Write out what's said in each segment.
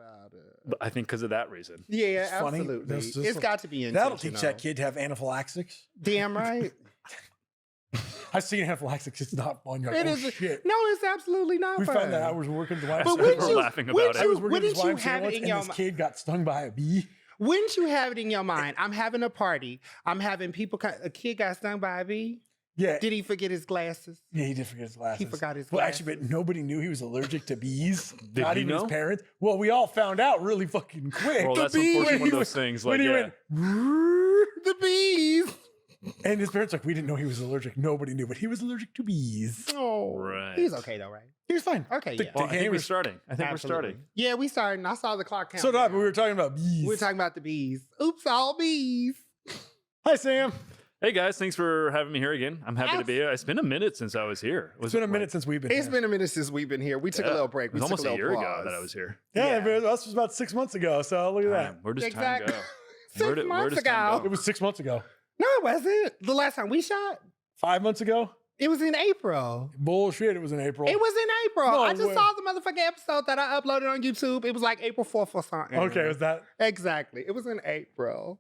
about it. But I think because of that reason. Yeah, It's funny. absolutely. There's just It's a- got to be intentional. That'll teach that kid to have anaphylaxis. Damn right. I've seen anaphylaxis. It's not fun. You're like, It oh, is. shit. No, it's absolutely not We fun. found that I was working the But last wouldn't We're you- laughing about wouldn't it. I was working wouldn't his you wife's have it sandwich, in and your this mi- kid got stung by a bee. Wouldn't you have it in your mind? I'm having a party. I'm having people. A kid got stung by a bee. Yeah. Did he forget his glasses? Yeah, he did forget his glasses. He forgot his Well, glasses. actually, but nobody knew he was allergic to bees. Did Not he even know? his parents. Well, we all found out really fucking quick. Well, The that's bee- unfortunately when one of he those things. when Like, he yeah. went, The bees. and his parents like, we didn't know he was allergic. Nobody knew, but he was allergic to bees. Oh, Right. He's okay though, right? He was fine. Okay, The- yeah. Well, the I think game we're was- starting. I think Absolutely. we're starting. Yeah, we started. I saw the clock count. So did I, but we were talking about bees. We were talking about the bees. Oops, all bees. Hi, Sam. Hey guys, thanks for having me here again. I'm happy to be here. It's been a minute since I was here. It's been a minute since we've been It's here. been a minute since we've been here. We took a little break. It was We almost took a little year ago pause. that I was here. Yeah, Yeah. but us was about 6 months ago. So look at that. Where does Exact- time go? 6 Where months does time ago. go? It was 6 months ago. No, it wasn't. The last time we shot, 5 months ago? it was in April. Bullshit. It was in April. It was in April. No I just way. saw the motherfucking episode that I uploaded on YouTube. It was like April 4th or something. Okay, was that? Exactly. It was in April.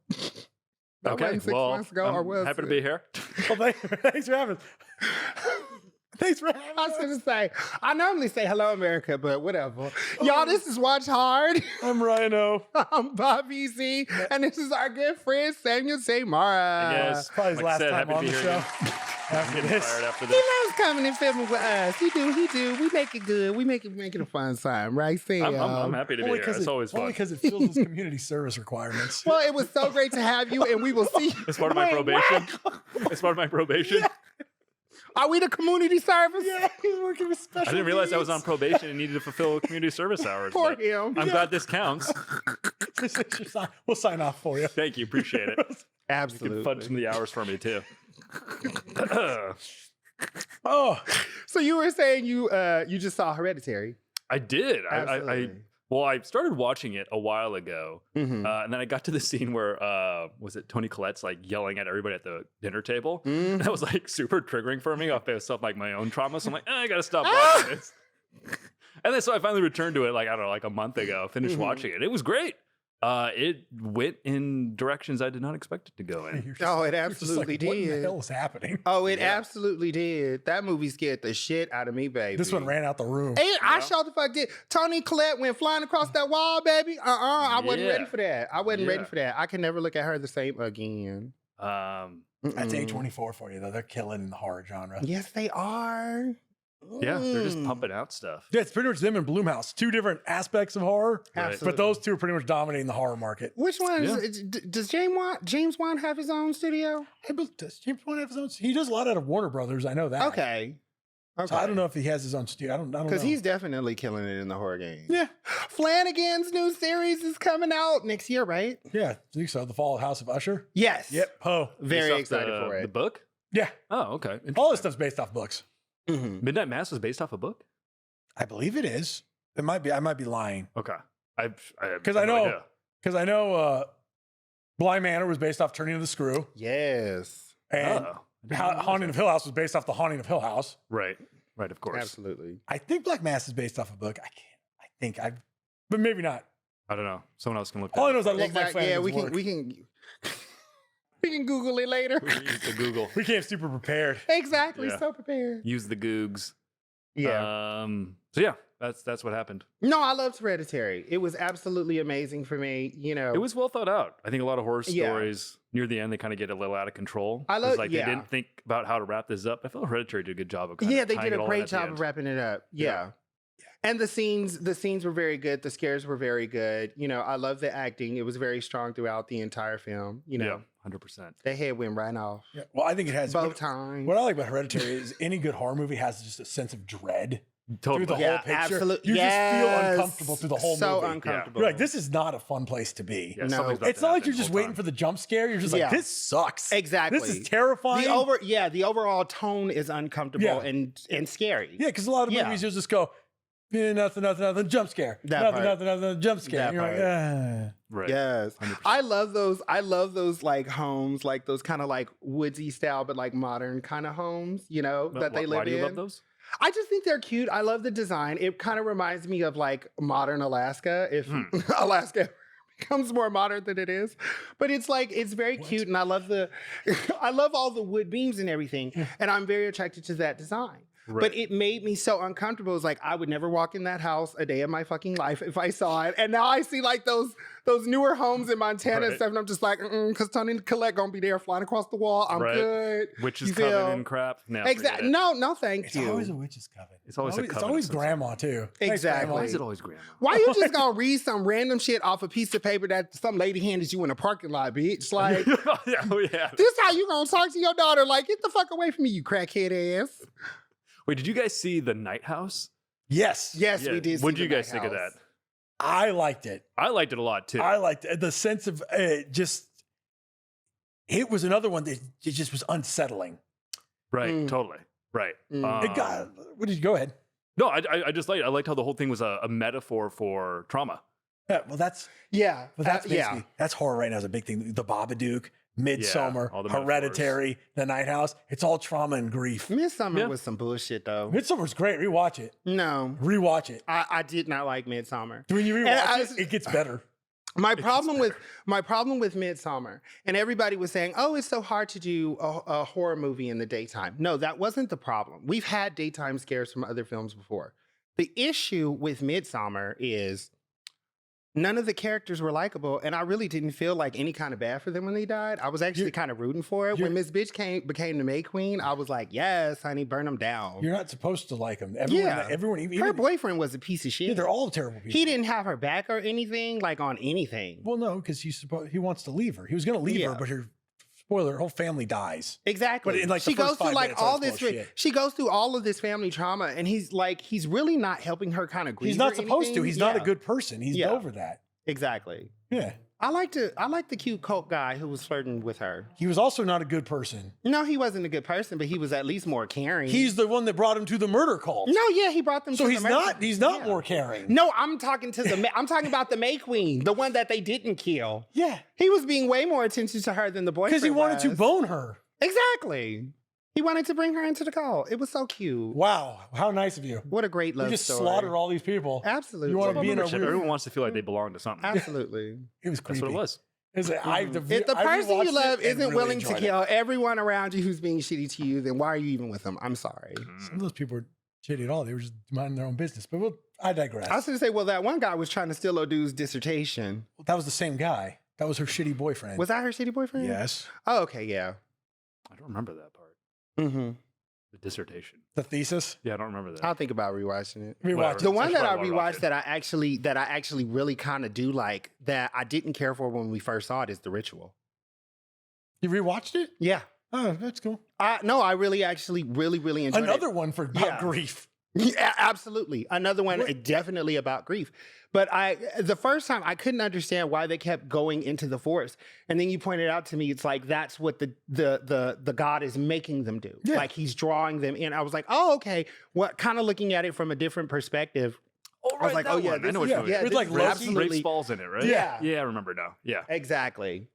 That Okay, wasn't 6 well, months ago, or I'm was happy to it? be here. Well, thanks for having us. Thanks for having I was us. gonna say, I normally say hello, America, but whatever. Y'all, this is Watch Hard. I'm Rhino. I'm Bobby Z, and this is our good friend Samuel Samara. Yes. Probably his Like I last said, time happy to on be the here show. again. I'm After getting this. fired after He this. loves coming and filming with us. He do. We make it good. We make it a fun time, right, Sam? I'm happy to be Only here. because It's always fun. it fills his community service requirements. Well, it was so great to have you, and we will see. It's part of my Wait, probation. what? It's part of my probation. Are we the community service? Yeah, he's working with special I didn't realize I was on needs. probation and needed to fulfill community service hours. Poor but him. I'm glad this counts. We'll sign off for you. Thank you. Appreciate it. You can Absolutely. fudge some of the hours for me too. Oh, So you were saying you just saw Hereditary. I did. I Absolutely. well, I started watching it a while ago, Mhm. and then I got to the scene where was it Tony Collette's like yelling at everybody at the dinner table. Mhm. That was like super triggering for me off based off like my own trauma. So I'm like, I gotta stop Ah! watching this. And then so I finally returned to it like I don't know, like a month ago. Finished Mhm. watching it. It was great. It went in directions I did not expect it to go in. You're just- Oh, it you're just absolutely like, what in the did. hell is happening? Oh, it Yeah. absolutely did. That movie scared the shit out of me, baby. This one ran out the room. And I Yeah. showed the fuck did. Tony Collette went flying across that wall, baby. I wasn't Yeah. ready for that. I wasn't ready Yeah. for that. I can never look at her the same again. Um, That's Mm-mm. A24 for you, though. They're killing in the horror genre. Yes, they are. yeah, they're just Mm. pumping out stuff. Yeah, it's pretty much them and Blumhouse. Two different aspects of horror, Right. Absolutely. but those two are pretty much dominating the horror market. Which one? Yeah. Does James Wan have his own studio? Hey, but does James Wan have his own? He does a lot out of Warner Brothers. I know that. Okay. So I don't know if he has his own studio. I don't know. Because he's definitely killing it in the horror game. Yeah. Flanagan's new series is coming out next year, right? Yeah. I think so. The Fall of House of Usher. Yes. Yep. Poe. Very Based off excited for The it. book? Yeah. Oh, okay. All this Interesting. stuff's based off books. Mhm. Midnight Mass was based off a book? I believe it is. It might be. I might be lying. Okay. Because I know. Because I know Bly Manor was based off Turning of the Screw. Yes. And Oh, Haunting of Hill House was based off The Haunting of Hill House. Right. Right, of course. Absolutely. I think Black Mass is based off a book. But maybe not. I don't know. Someone else can look All I that know up. is I love Mike Yeah, Flanagan's we can we can Google it later. Use the Google. We came super prepared. Exactly. Yeah. So prepared. Use the Googs. Yeah. So yeah, that's what happened. No, I loved Hereditary. It was absolutely amazing for me. You know, It was well thought out. I think a lot of horror Yeah. stories near the end they kind of get a little out of control. I 'Cause, love- like yeah. they didn't think about how to wrap this up. I felt Hereditary did a good job of kind yeah, of they tying did it a all in great at the job end. of wrapping it up. Yeah. And the scenes were very good. The scares were very good. You know, I love the acting. It was very strong throughout the entire film. You know, Yeah, 100%. the head went right off Yeah. Well, I think it has. both times. What I like about Hereditary is any good horror movie has just a sense of dread Totally. through the Yeah, whole picture. absolutely. You just feel Yes. uncomfortable through the whole so movie. uncomfortable. You're like, this is not a fun place to be. Yeah, No. something's about It's to not like happen you're just the whole waiting time. for the jump scare. You're just like, Yeah. this sucks. Exactly. This is terrifying. the overall tone is uncomfortable Yeah. and scary. Yeah, because a lot of Yeah. movies you'll just go, nothing, jump scare. That Nothing, jump scare. That And you're like, part. Right. Yes. 100%. I love those like homes, like those kind of like woodsy style, but like modern kind of homes, you know, that they live Why do you in. love those? I just think they're cute. I love the design. It kind of reminds me of like modern Alaska, if Alaska becomes more modern than it is. But it's like, it's very cute. And I love I love all the wood beams and everything. And I'm very attracted to that design. Right. But it made me so uncomfortable. It was like, I would never walk in that house a day of my fucking life if I saw it. And now I see like those newer homes in Montana and stuff. And I'm just like, because Tony and Colette gonna be there flying across the wall. I'm good. Witch's coven and crap. No, exactly. No, thank you. It's always a witch's coven. It's always a coven. It's always grandma too. Exactly. Why is it always grandma? Why you just gonna read some random shit off a piece of paper that some lady handed you in a parking lot, bitch? Like, this how you gonna talk to your daughter? Like, get the fuck away from me, you crackhead ass. Wait, did you guys see The Night House? Yes. Yes, we did. What did you guys think of that? I liked it. I liked it a lot too. I liked it. The sense of it was another one that it just was unsettling. Right. Totally. Right. What did you go ahead? No, I just liked it. I liked how the whole thing was a metaphor for trauma. Yeah, well, that's that's horror right now is a big thing. The Babadook, Midsummer, Hereditary, The Night House. It's all trauma and grief. Midsummer was some bullshit though. Midsummer's great. Rewatch it. No. Rewatch it. I did not like Midsummer. When you rewatch it gets better. My problem with Midsummer, and everybody was saying, oh, it's so hard to do a horror movie in the daytime. No, that wasn't the problem. We've had daytime scares from other films before. The issue with Midsummer is none of the characters were likable, and I really didn't feel like any kind of bad for them when they died. I was actually kind of rooting for it. When Miss Bitch became the May Queen, I was like, yes, honey, burn them down. You're not supposed to like them. Everyone, even her boyfriend was a piece of shit. Yeah, they're all terrible people. He didn't have her back or anything, like on anything. Well, no, because he wants to leave her. He was going to leave her, but her whole family dies. Exactly. But in like she goes through like all this. She goes through all of this family trauma, and he's really not helping her kind of grieve. He's not supposed to. He's not a good person. He's over that. Exactly. Yeah. I like the cute cult guy who was flirting with her. He was also not a good person. No, he wasn't a good person, but he was at least more caring. He's the one that brought him to the murder cult. No, yeah, he brought them. So he's not more caring. No, I'm talking about the May Queen, the one that they didn't kill. Yeah, he was being way more attention to her than the boyfriend. Because he wanted to bone her. Exactly. He wanted to bring her into the cult. It was so cute. Wow, how nice of you. What a great love story. You just slaughter all these people. Absolutely. You want to be in a weird... Everyone wants to feel like they belong to something. Absolutely. It was creepy. That's what it was. If the person you love isn't willing to kill everyone around you who's being shitty to you, then why are you even with them? I'm sorry. Some of those people were shitty at all. They were just minding their own business. But I digress. I was going to say, well, that one guy was trying to steal a dude's dissertation. That was the same guy. That was her shitty boyfriend. Was that her shitty boyfriend? Yes. Oh, okay, yeah. I don't remember that part. Mm-hmm. The dissertation. The thesis? Yeah, I don't remember that. I'll think about rewatching it. The one that I rewatched that I actually really kind of do like, that I didn't care for when we first saw it, is The Ritual. You rewatched it? Yeah. Oh, that's cool. No, I really enjoyed it. Another one for grief. Yeah, absolutely. Another one definitely about grief. But the first time I couldn't understand why they kept going into the forest. And then you pointed out to me, it's like, that's what the God is making them do. Yeah. Like he's drawing them in. I was like, oh, okay. What kind of looking at it from a different perspective. Oh, right, I was like, oh yeah, I know what you're yeah, with like absolutely. Rafe falls in it, right? Yeah. Yeah, I remember now. Yeah. Exactly.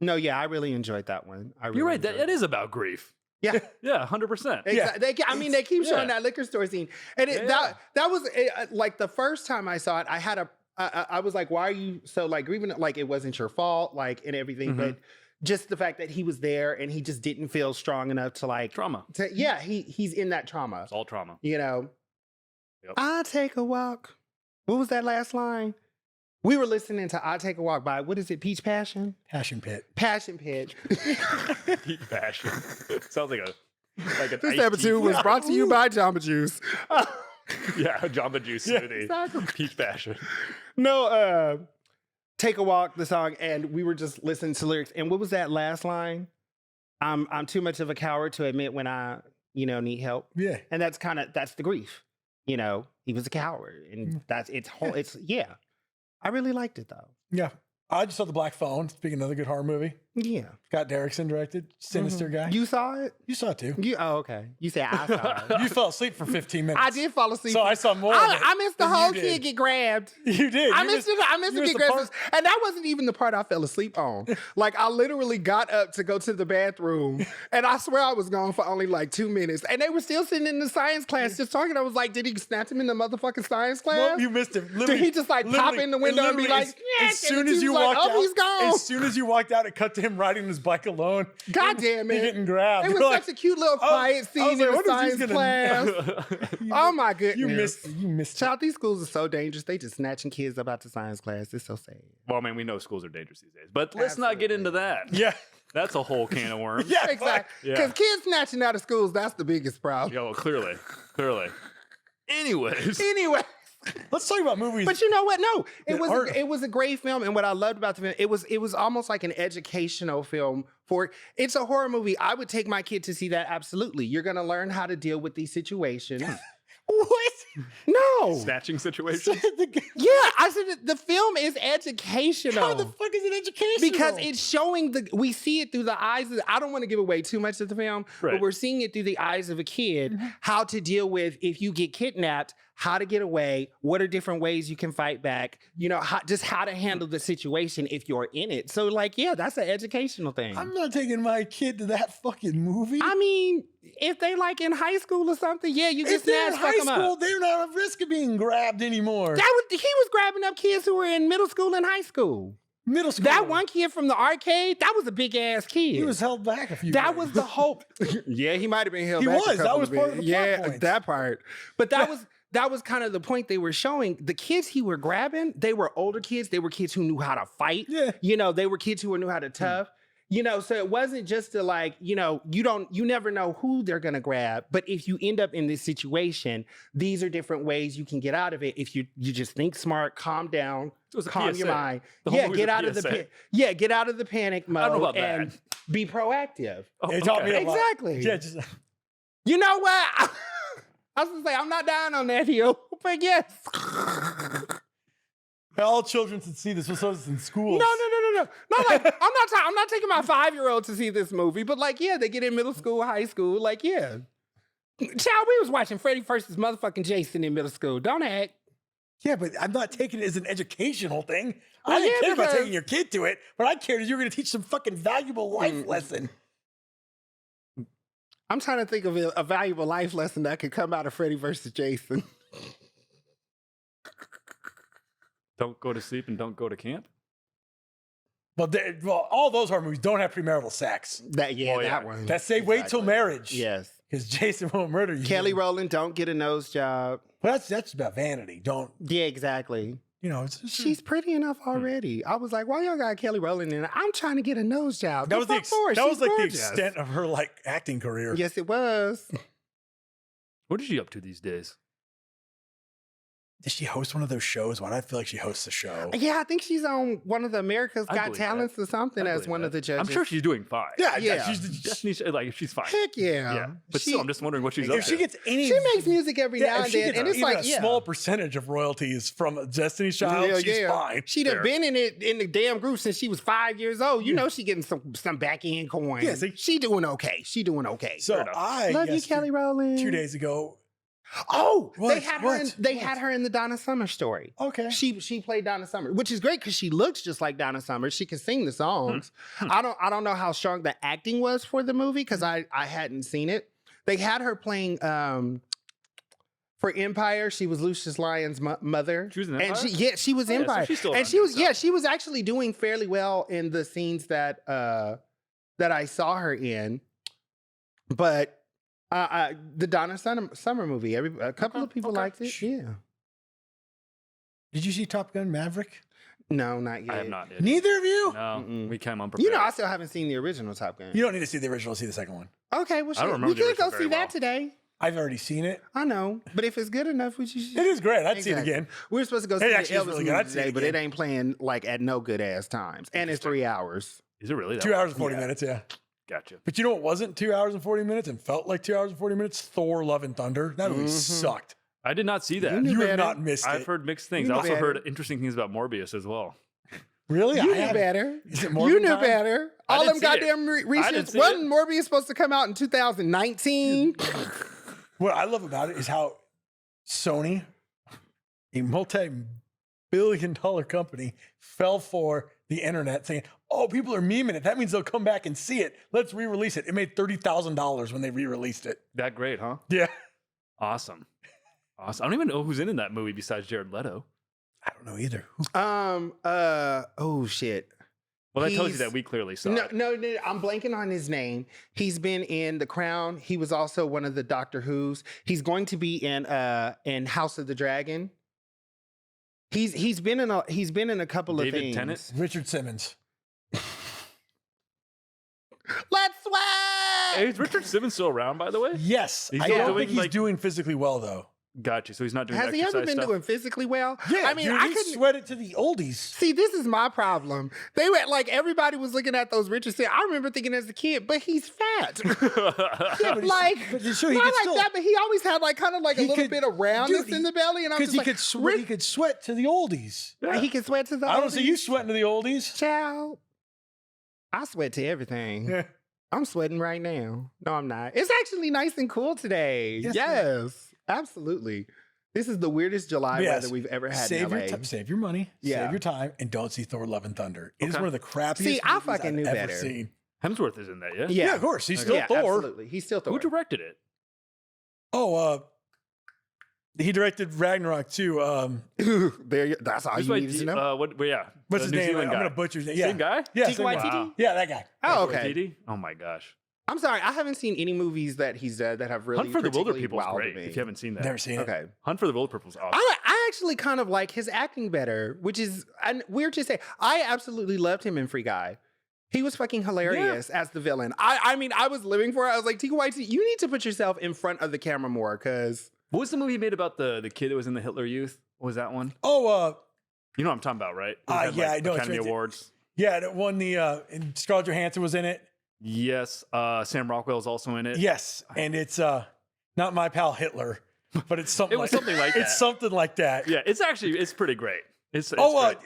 No, yeah, I really enjoyed that one. You're right. That is about grief. Yeah. Yeah, 100%. Exactly. They keep showing that liquor store scene. And that was like the first time I saw it, I was like, why are you so like grieving? Like it wasn't your fault, like and everything. Mm-hmm. But just the fact that he was there and he just didn't feel strong enough to like trauma. He's in that trauma. It's all trauma. You know. Yep. I take a walk. What was that last line? We were listening to I Take a Walk by, what is it, Peach Passion? Passion Pit. Passion Pit. Peach Passion. Sounds like an This episode was brought to you by Jamba Juice. Yeah, Jamba Juice smoothie. Exactly. Peach Passion. No, Take a Walk, the song, and we were just listening to lyrics. And what was that last line? I'm too much of a coward to admit when I, need help. Yeah. And that's the grief. He was a coward. And I really liked it though. Yeah. I just saw The Black Phone. Speaking of another good horror movie. Yeah. Scott Derrickson directed. Sinister guy. You saw it? You saw it too. Oh, okay. You said I saw it. You fell asleep for 15 minutes. I did fall asleep. So I saw more. I missed the whole kid get grabbed. You did. I missed the kid grabbed. And that wasn't even the part I fell asleep on. Like, I literally got up to go to the bathroom, and I swear I was gone for only like 2 minutes. And they were still sitting in the science class just talking. I was like, did he snatch him in the motherfucking science class? Nope, you missed him. Did he just like pop in the window and be like, as soon as you walked out, he's gone. As soon as you walked out, it cut to him riding his bike alone. God damn it. Getting grabbed. It was such a cute little quiet scene in the science class. Oh my goodness. You missed Child, these schools are so dangerous. They just snatching kids up out the science class. It's so sad. Well, I mean, we know schools are dangerous these days, but let's not get into that. Yeah. That's a whole can of worms. Yeah, exactly. Because kids snatching out of schools, that's the biggest problem. Yeah, well, clearly. Anyways. Let's talk about movies. But you know what? No, it was a great film, and what I loved about the film, it was almost like an educational film. It's a horror movie. I would take my kid to see that. Absolutely, you're gonna learn how to deal with these situations. What? No. Snatching situation? Yeah, I said the film is educational. How the fuck is it educational? Because it's showing we see it through the eyes of, I don't want to give away too much of the film, but we're seeing it through the eyes of a kid, how to deal with if you get kidnapped, how to get away, what are different ways you can fight back, you know, just how to handle the situation if you're in it. So like, yeah, that's an educational thing. I'm not taking my kid to that fucking movie. I mean, if they like in high school or something, yeah, you can snatch fuck them up. High school, they're not at risk of being grabbed anymore. He was grabbing up kids who were in middle school and high school. Middle school. That one kid from the arcade, that was a big ass kid. He was held back a few That days. was the hope. Yeah, he might have been held back. He was. That was part of the plot points. That part. But that was kind of the point they were showing. The kids he were grabbing, they were older kids. They were kids who knew how to fight. Yeah. You know, they were kids who knew how to tough. You know, so it wasn't just to like, you know, you never know who they're going to grab. But if you end up in this situation, these are different ways you can get out of it. If you just think smart, calm down, calm your mind. Yeah, get out of the panic mode and be proactive. It taught me a lot. Exactly. Yeah, you know what? I was going to say, I'm not down on that hill, but yes. All children should see this. What's in schools? No. Not like I'm not taking my 5-year-old to see this movie, but like, yeah, they get in middle school, high school, like, yeah. Child, we was watching Freddy vs. motherfucking Jason in middle school. Don't act. Yeah, but I'm not taking it as an educational thing. Well, I didn't care about taking your kid to it, but I cared that you were going to teach some fucking valuable life lesson. I'm trying to think of a valuable life lesson that could come out of Freddy vs. Jason. Don't go to sleep and don't go to camp? Well, all those horror movies don't have premarital sex. That one. That say wait till marriage. Yes. Because Jason won't murder you. Kelly Rowland, don't get a nose job. Well, that's about vanity. Don't. Yeah, exactly. You know, she's pretty enough already. I was like, why y'all got Kelly Rowland in it? I'm trying to get a nose job. That was like the extent of her like acting career. Yes, it was. What is she up to these days? Did she host one of those shows? Why do I feel like she hosts a show? Yeah, I think she's on one of the America's Got Talents or something as one of the judges. I'm sure she's doing fine. Yeah. She's fine. Heck yeah. But still, I'm just wondering what she's up to. If she gets any... She makes music every now and then, and it's like, a small percentage of royalties from Destiny's Child, she's fine. She'd have been in the damn group since she was 5 years old. You know she getting some back end coin. Yeah, she doing okay. So I love you, Kelly Rowland. 2 days ago... Oh, they had her in the Donna Summer story. Okay. She played Donna Summer, which is great because she looks just like Donna Summer. She can sing the songs. I don't know how strong the acting was for the movie because I hadn't seen it. They had her playing for Empire. She was Lucius Lyon's mother. She was in Empire? And she was Empire. So she was actually doing fairly well in the scenes that I saw her in. But the Donna Summer movie, a couple of people liked it. Yeah. Did you see Top Gun Maverick? No, not yet. I have not yet. Neither of you? No, we came unprepared. You know, I still haven't seen the original Top Gun. You don't need to see the original, see the second one. Okay, well, I don't remember we could go very see that well. today. I've already seen it. I know, but if it's good enough, we should. It is great. I'd see it again. We were supposed to go see the Elvis really movie today, but it ain't playing like at no good ass times, and it's 3 hours. Is it really? 2 hours and 40 minutes, yeah. Gotcha. But you know what wasn't 2 hours and 40 minutes and felt like 2 hours and 40 minutes? Thor, Love and Thunder. That movie sucked. I did not see that. You have not missed it. I've heard mixed things. I also heard interesting things about Morbius as well. Really? You knew better. Is it You Morgan knew time? better. All them goddamn reshoots. Wasn't Morbius supposed to come out in 2019? What I love about it is how Sony, a multi-billion-dollar company, fell for the internet saying, oh, people are memeing it. That means they'll come back and see it. Let's re-release it. It made $30,000 when they re-released it. That great, huh? Yeah. Awesome. I don't even know who's in that movie besides Jared Leto. I don't know either. Oh shit. Well, that tells you that we clearly saw it. No, I'm blanking on his name. He's been in The Crown. He was also one of the Doctor Who's. He's going to be in House of the Dragon. He's been in a couple of things. David Tennant? Richard Simmons. Let's sweat! Hey, is Richard Simmons still around, by the way? Yes. He's I still don't doing, think he's like- doing physically well, though. Got you. So he's not doing Has he exercise ever been stuff? doing physically well? Yeah, I mean, dude, I he couldn't sweat it to the oldies. see. This is my problem. They were like everybody was looking at those Richard Simmons. I remember thinking as a kid, but he's fat. Yeah, but like, but so he not could like still, that, but he always had like kind of like a He little could- bit of roundness dude, in the belly, and I'm because just like, he could sweat to the oldies. he can sweat to the. I don't see you oldies. sweating to the oldies. Child, I sweat to everything. Yeah. I'm sweating right now. No, I'm not. It's actually nice and cool today. Yes, Yes, absolutely. This is the weirdest July Yes. weather we've ever had Save in your LA. save your money, Yeah. save your time, and don't see Thor: Love and Thunder. It is Okay. one of the crappiest See, I movies fucking I've knew ever better. seen. Hemsworth is in that, yeah? Yeah, of course. He's still yeah, Thor. absolutely. He's still Thor. Who directed it? Oh, he directed Ragnarok too. That's all Who's you like, need to know. What's the his New name? Zealand I'm guy. gonna butcher his name. Yeah. Same guy? Yeah, Taika same guy. Waititi? Yeah, that guy. Oh, okay. Waititi? Oh my gosh. I'm sorry, I haven't seen any movies that he's done that have really Hunt for the Wilder particularly People is wowed great. me. If you haven't seen that. Never seen it. Okay. Hunt for the Wilder People is awesome. I actually kind of like his acting better, which is and weird to say. I absolutely loved him in Free Guy. He was fucking hilarious as the villain. I mean, I was living for it. I was like, Taika Waititi, you need to put yourself in front of the camera more, because What was the movie he made about the kid that was in the Hitler Youth? What was that one? Oh, You know what I'm talking about, right? It had, yeah, I know. Academy It's right. Awards. yeah, that won the. And Scarlett Johansson was in it. Yes. Sam Rockwell's also in it. Yes, and it's not My Pal Hitler, but it's something. It was something like It's that. something like that. Yeah, it's pretty great. It's great.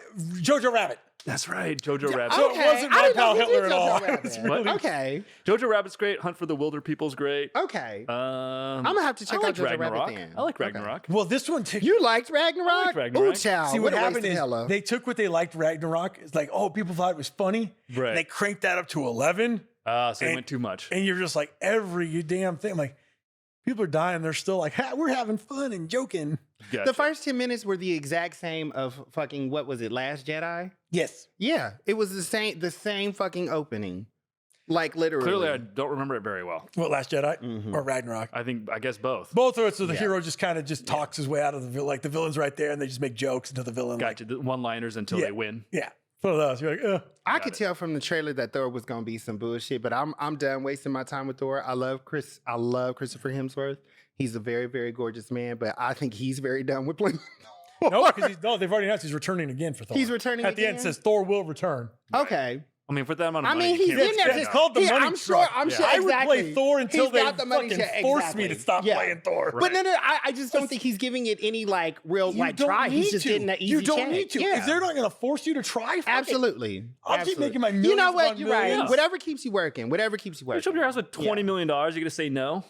Jojo Rabbit. That's right, Jojo Rabbit. So it wasn't I My didn't know Pal he did Hitler at Jojo all. Rabbit. It's really- Okay. Jojo Rabbit's great. Hunt for the Wilder People's great. Okay. I'm gonna have to check I out like Jojo Rabbit Ragnarok. then. I like Okay. Ragnarok. Well, this one took. You liked Ragnarok? I liked Ragnarok. Ooh, child. See, what a waste happened of is hella. they took what they liked Ragnarok. It's like, oh, people thought it was funny. Right. And they cranked that up to 11. So it And- went too much. And you're just like, every damn thing. I'm like, people are dying. They're still like, we're having fun and joking. Gotcha. The first 10 minutes were the exact same of fucking, what was it, Last Jedi? Yes. Yeah, it was the same fucking opening. Like literally. Clearly, I don't remember it very well. What, Last Jedi Mhm. or Ragnarok? I guess both. Both are it. So the Yeah. hero just kind of talks his way out of the villain. Like the villain's right there and they just make jokes until the villain. Gotcha. The one-liners until Yeah. they win. Yeah. One of those. You're like, ugh. I could tell from the trailer that Thor was gonna be some bullshit, but I'm done wasting my time with Thor. I love Christopher Hemsworth. He's a very, very gorgeous man, but I think he's very done with playing. No, because they've already announced he's returning again for Thor. He's returning At the end, it again? says Thor will return. Okay. I mean, for that amount of I money, mean, you he's can't in there. really It's say called the Yeah, money I'm sure. truck. I'm Yeah. sure. I would Exactly. play Thor until He's they got the money fucking to- force exactly. me to stop Yeah. playing Thor. But no, I just don't think he's giving it any like real You like don't try. He's need just to. getting that easy You don't check. need to. Yeah. If they're not going to force you to try, fuck it. Absolutely. I'll keep making my You know millions what? upon You're right. millions. Whatever keeps you working. Whatever keeps you You show working. up to your house with $20 million, you're going to say no?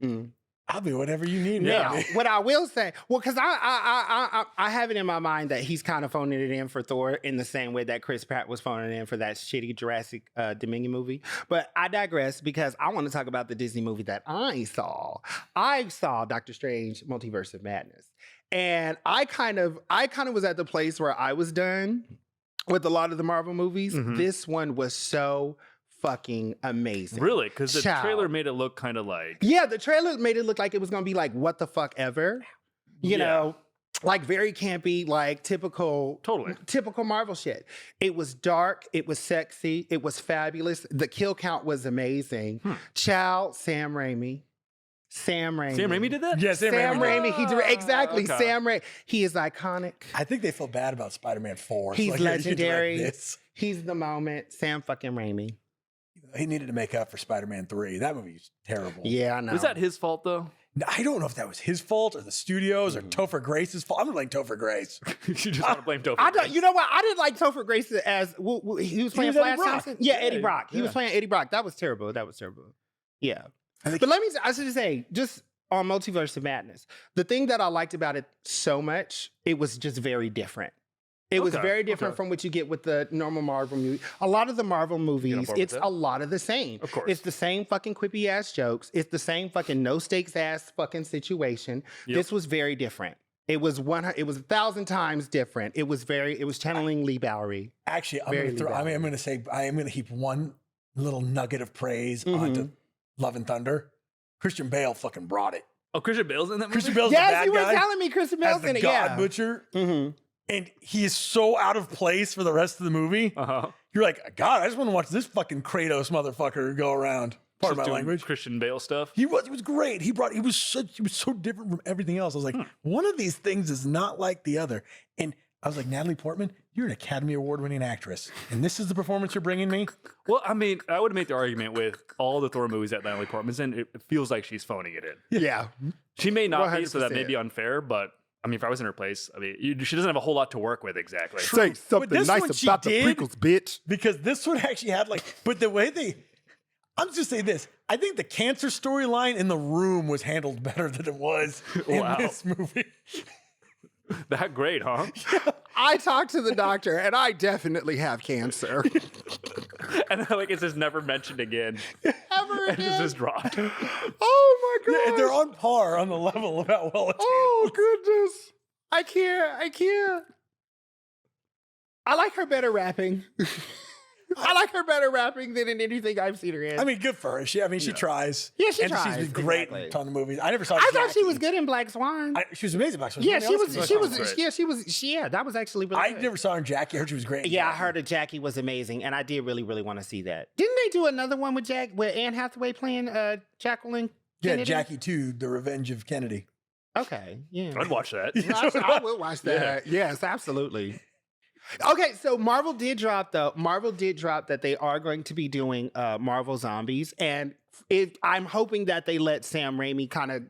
Mm. I'll be whatever you need. Now, man. what I will say, well, because I have it in my mind that he's kind of phoning it in for Thor in the same way that Chris Pratt was phoning it in for that shitty Jurassic Dominion movie. But I digress because I want to talk about the Disney movie that I saw. I saw Doctor Strange: Multiverse of Madness, and I kind of was at the place where I was done with a lot of the Marvel movies. Mhm. This one was so fucking amazing. Really? Because the Child. trailer made it look kind of like... Yeah, the trailer made it look like it was gonna be like what the fuck ever. You Yeah. know, like very campy, like typical Marvel shit. It was dark, it was sexy, it was fabulous. The kill count was amazing. Ciao, Sam Raimi. Sam Raimi did that? Yeah, Sam Raimi. Raimi. He did exactly. Okay. Sam Raimi. He is iconic. I think they feel bad about Spider-Man 4. He's Like, you direct legendary. this. He's the moment. Sam fucking Raimi. He needed to make up for Spider-Man 3. That movie's terrible. Yeah, I know. Was that his fault, though? I don't know if that was his fault or the studios or Topher Grace's fault. I'm gonna blame Topher Grace. You just want to blame Topher. I don't, Grace. you know what? I didn't like Topher Grace as he was playing was Eddie Flash Brock. Thompson. Yeah, Eddie Yeah, Brock. He was yeah. playing Eddie Brock. That was terrible. Yeah. I think- But I should say, just on Multiverse of Madness, the thing that I liked about it so much, it was just very different. It was Okay, very different okay. from what you get with the normal Marvel movie. A lot of the Marvel movies, board with it's that? a lot of the same. Of course. It's the same fucking quippy ass jokes. It's the same fucking no stakes ass fucking situation. Yep. This was very different. It was 1,000 times different. It was channeling Lee Bowery. Actually, I'm Very gonna throw, I'm gonna say I am gonna heap one little nugget of praise onto Love and Thunder. Christian Bale fucking brought it. Oh, Christian Bale's in that movie? Christian Bale's the Yes, bad you were guy telling me Christian as Bale's the in it. God Yeah. Butcher, Mhm. and he is so out of place for the rest of the movie. Uh-huh. You're like, God, I just want to watch this fucking Kratos motherfucker go around. Pardon Just my doing language. Christian Bale stuff. He was great. He was so different from everything else. I was like, one of these things is not like the other. And I was like, Natalie Portman, you're an Academy Award winning actress, and this is the performance you're bringing me. Well, I mean, I would make the argument with all the Thor movies that Natalie Portman's in, it feels like she's phoning it in. Yeah. She may not be, so that may 100%. be unfair, but I mean, if I was in her place, I mean, she doesn't have a whole lot to work with exactly. Say something this nice one she about the did- prequels, bitch. Because this one actually had but the way I'm just saying this. I think the cancer storyline in The Room was handled better than it was in Wow. this movie. That great, huh? I talked to the doctor, and I definitely have cancer. And like it's just never mentioned again. Ever And it's again? just dropped. Oh my god. Yeah, they're on par on the level of how well it's Oh goodness. I can't. I like her better rapping. I like her better rapping than in anything I've seen her in. I mean, good for her. She tries. Yeah, she and tries, she's been great exactly. in a ton of movies. I never saw I thought she Jackie. was good in Black Swan. She was amazing. Black Swan. Yeah, she was. great. Yeah, that was actually really I good. never saw her in Jackie. I heard she was great. in Yeah, I Jackie. heard that Jackie was amazing, and I did really, really want to see that. Didn't they do another one with Anne Hathaway playing Jacqueline Yeah, Kennedy? Jackie 2, The Revenge of Kennedy. Okay, yeah. I'd watch that. I will watch that. Yes, absolutely. Okay, so Marvel did drop that they are going to be doing Marvel Zombies, and I'm hoping that they let Sam Raimi kind of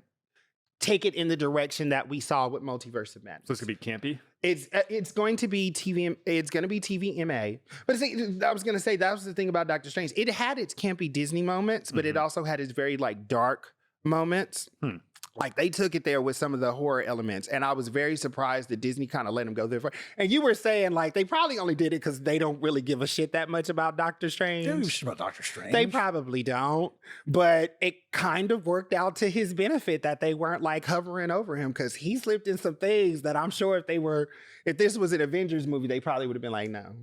take it in the direction that we saw with Multiverse of Madness. So it's gonna be campy. It's going to be TV. It's going to be TVMA. But I was going to say that was the thing about Doctor Strange. It had its campy Disney moments, but it also had its very dark moments. Like they took it there with some of the horror elements, and I was very surprised that Disney kind of let them go there. And you were saying they probably only did it because they don't really give a shit that much about Doctor Strange. They don't give a shit about Doctor Strange. They probably don't, but it kind of worked out to his benefit that they weren't hovering over him because he slipped in some things that I'm sure if this was an Avengers movie, they probably would have been like, no.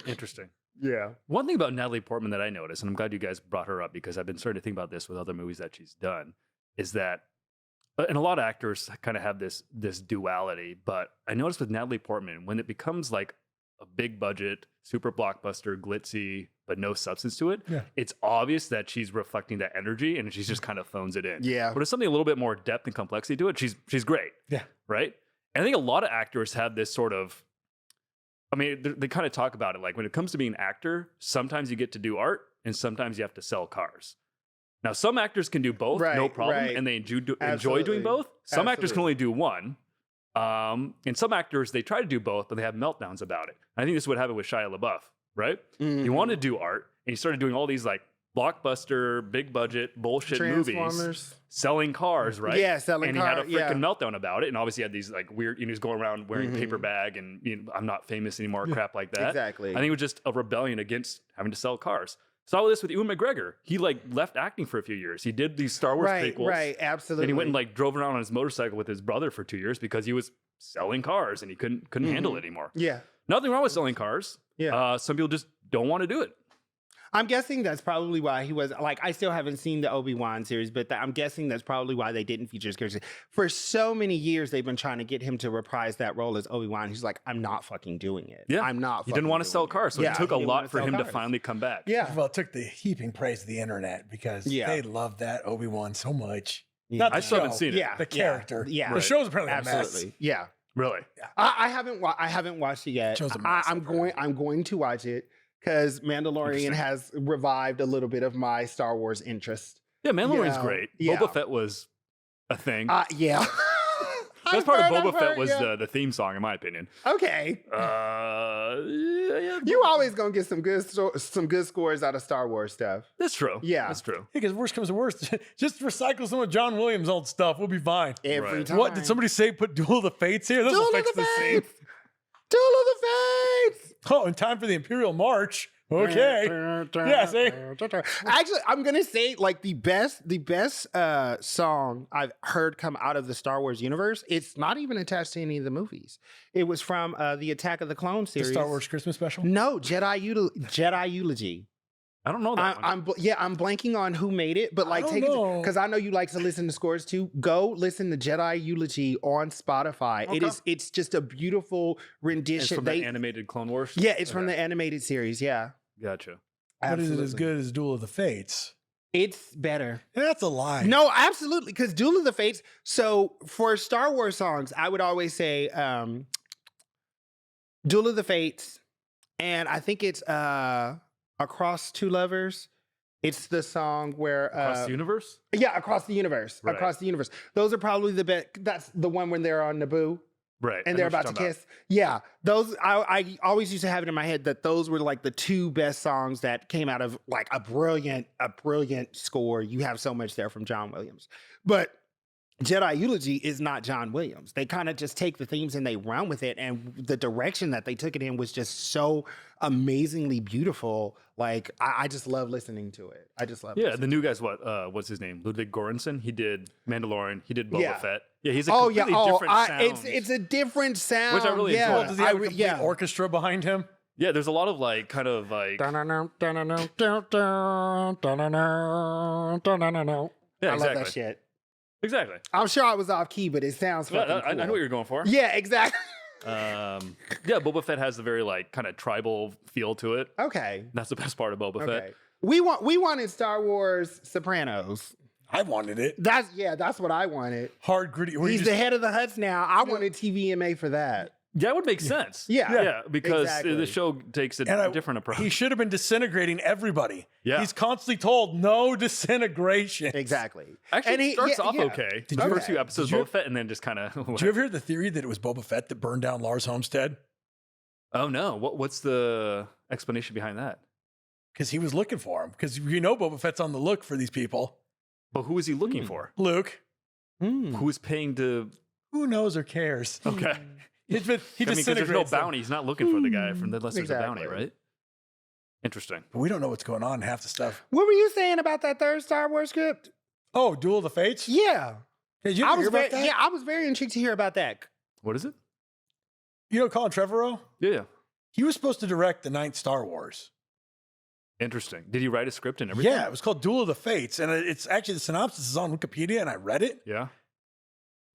Interesting. Yeah. One thing about Natalie Portman that I noticed, and I'm glad you guys brought her up because I've been starting to think about this with other movies that she's done, is that, and a lot of actors kind of have this duality, but I noticed with Natalie Portman, when it becomes like a big budget, super blockbuster, glitzy, but no substance to it, it's obvious that she's reflecting that energy and she just kind of phones it in. Yeah. But if something a little bit more depth and complexity to it, she's great. Yeah. Right? And I think a lot of actors have this sort of, I mean, they kind of talk about it. Like when it comes to being an actor, sometimes you get to do art and sometimes you have to sell cars. Now, some actors can do both, no problem, and they enjoy doing both. Some actors can only do one. And some actors, they try to do both, but they have meltdowns about it. I think this is what happened with Shia LaBeouf, right? Mm-hmm. He wanted to do art, and he started doing all these blockbuster, big budget, bullshit movies, selling cars, right? Yeah, selling cars. And he had a freaking meltdown about it, and obviously he had these weird, he was going around wearing paper bag and I'm not famous anymore, crap like that. Exactly. I think it was just a rebellion against having to sell cars. Saw this with Ewan McGregor. He left acting for a few years. He did these Star Wars prequels. Right, absolutely. And he went and drove around on his motorcycle with his brother for 2 years because he was selling cars and he couldn't handle it anymore. Yeah. Nothing wrong with selling cars. Yeah. Some people just don't want to do it. I'm guessing that's probably why he was I still haven't seen the Obi-Wan series, but I'm guessing that's probably why they didn't feature his character. For so many years, they've been trying to get him to reprise that role as Obi-Wan. He's like, I'm not fucking doing it. Yeah. I'm not. He didn't want to sell cars, so it took a lot for him to cars. finally come back. Yeah. Well, it took the heaping praise of the internet because they loved that Obi-Wan so much. Yeah. Not the I still haven't show, seen it. Yeah. the character. Yeah. The Right. show's apparently a mess. Absolutely. Yeah. Really? I haven't watched it yet. Show's a mess, I'm going to watch it because Mandalorian has revived a little bit of my Star Wars interest. Yeah, Mandalorian's Yeah. great. Yeah. Boba Fett was a thing. Yeah. Best part of I've Boba Fett heard, was yeah. the theme song, in my opinion. Okay. Yeah, You always gonna get some good scores out of Star Wars stuff. that's true. Yeah. That's true. Because worst comes to worst, just recycle some of John Williams' old stuff. We'll be fine. Every Right. time. What did somebody say? Put Duel of the Fates here. Those Duel will of fix the the scene. Fates! Duel of the Fates! Oh, in time for the Imperial March. Okay. Yeah, see? Actually, I'm gonna say like the best song I've heard come out of the Star Wars universe. It's not even attached to any of the movies. It was from the Attack of the Clone The series. Star Wars Christmas special. No, Jedi Eulogy. I don't know that one. I'm blanking on who made it, but like don't take it know. because I know you like to listen to scores too. Go listen to Jedi Eulogy on Spotify. Okay. It's just a beautiful rendition. It's from the animated Clone Wars? Yeah, it's from Okay. the animated series. Yeah, Gotcha. But is it as absolutely. good as Duel of the Fates? It's better. That's a lie. No, absolutely. Because Duel of the Fates. So for Star Wars songs, I would always say Duel of the Fates, and I think it's Across Two Lovers. It's the song where Across the universe? yeah, Across the Universe. Right. Across the Universe. Those are probably the best. That's the one when they're on Naboo Right. I and know they're what about to you're kiss. Yeah, those I always used to have it in my head that those were like the two best songs that came out of like a brilliant score. You have so much there from John Williams, but Jedi Eulogy is not John Williams. They kind of just take the themes and they run with it, and the direction that they took it in was just so amazingly beautiful. Like I just love listening to it. I just love. Yeah, listening. the new guy's what's his name? Ludwig Göransson. He did Mandalorian. He did Boba Yeah. Fett. Yeah, he's a completely different sound. it's a different sound. Which I really yeah. enjoy. Well, does he have a complete yeah. orchestra behind him? Yeah, there's a lot of like kind of like Yeah, yeah, I love that exactly. shit. Exactly. I'm sure I was off key, but it sounds Yeah, fucking I know cool. what you're going for. Yeah, exactly. Yeah, Boba Fett has a very like kind of tribal feel to it. Okay. That's the best part of Boba Fett. Okay. We wanted Star Wars Sopranos. I wanted it. That's what I wanted. Hard, gritty. where you He's just- the head of the Huts now. I wanted TVMA for that. That would make sense. Yeah. Yeah, because exactly. the show takes a And different approach. He should have been disintegrating everybody. Yeah. He's constantly told no disintegration. Exactly. Actually, And it he- starts yeah, off yeah. okay. Did The you- first few episodes did you- of Boba Fett, and then just kind of. Did you ever hear the theory that it was Boba Fett that burned down Lars Homestead? Oh no! What's the explanation behind that? Because he was looking for him. Because you know Boba Fett's on the look for these people. But who is he looking for? Luke, Hmm. Who is paying to? who knows or cares? Okay. He I mean, because there's no disintegrates them. bounty. He's not looking for the guy from unless there's a bounty, Exactly. right? Interesting. But we don't know what's going on in half the stuff. What were you saying about that third Star Wars script? Oh, Duel of the Fates? Yeah. Did you I ever was hear about very, that? yeah, I was very intrigued to hear about that. What is it? You know Colin Trevorrow? Yeah. He was supposed to direct the 9th Star Wars. Interesting. Did he write a script and everything? Yeah, it was called Duel of the Fates. And it's actually, the synopsis is on Wikipedia, and I read it. Yeah.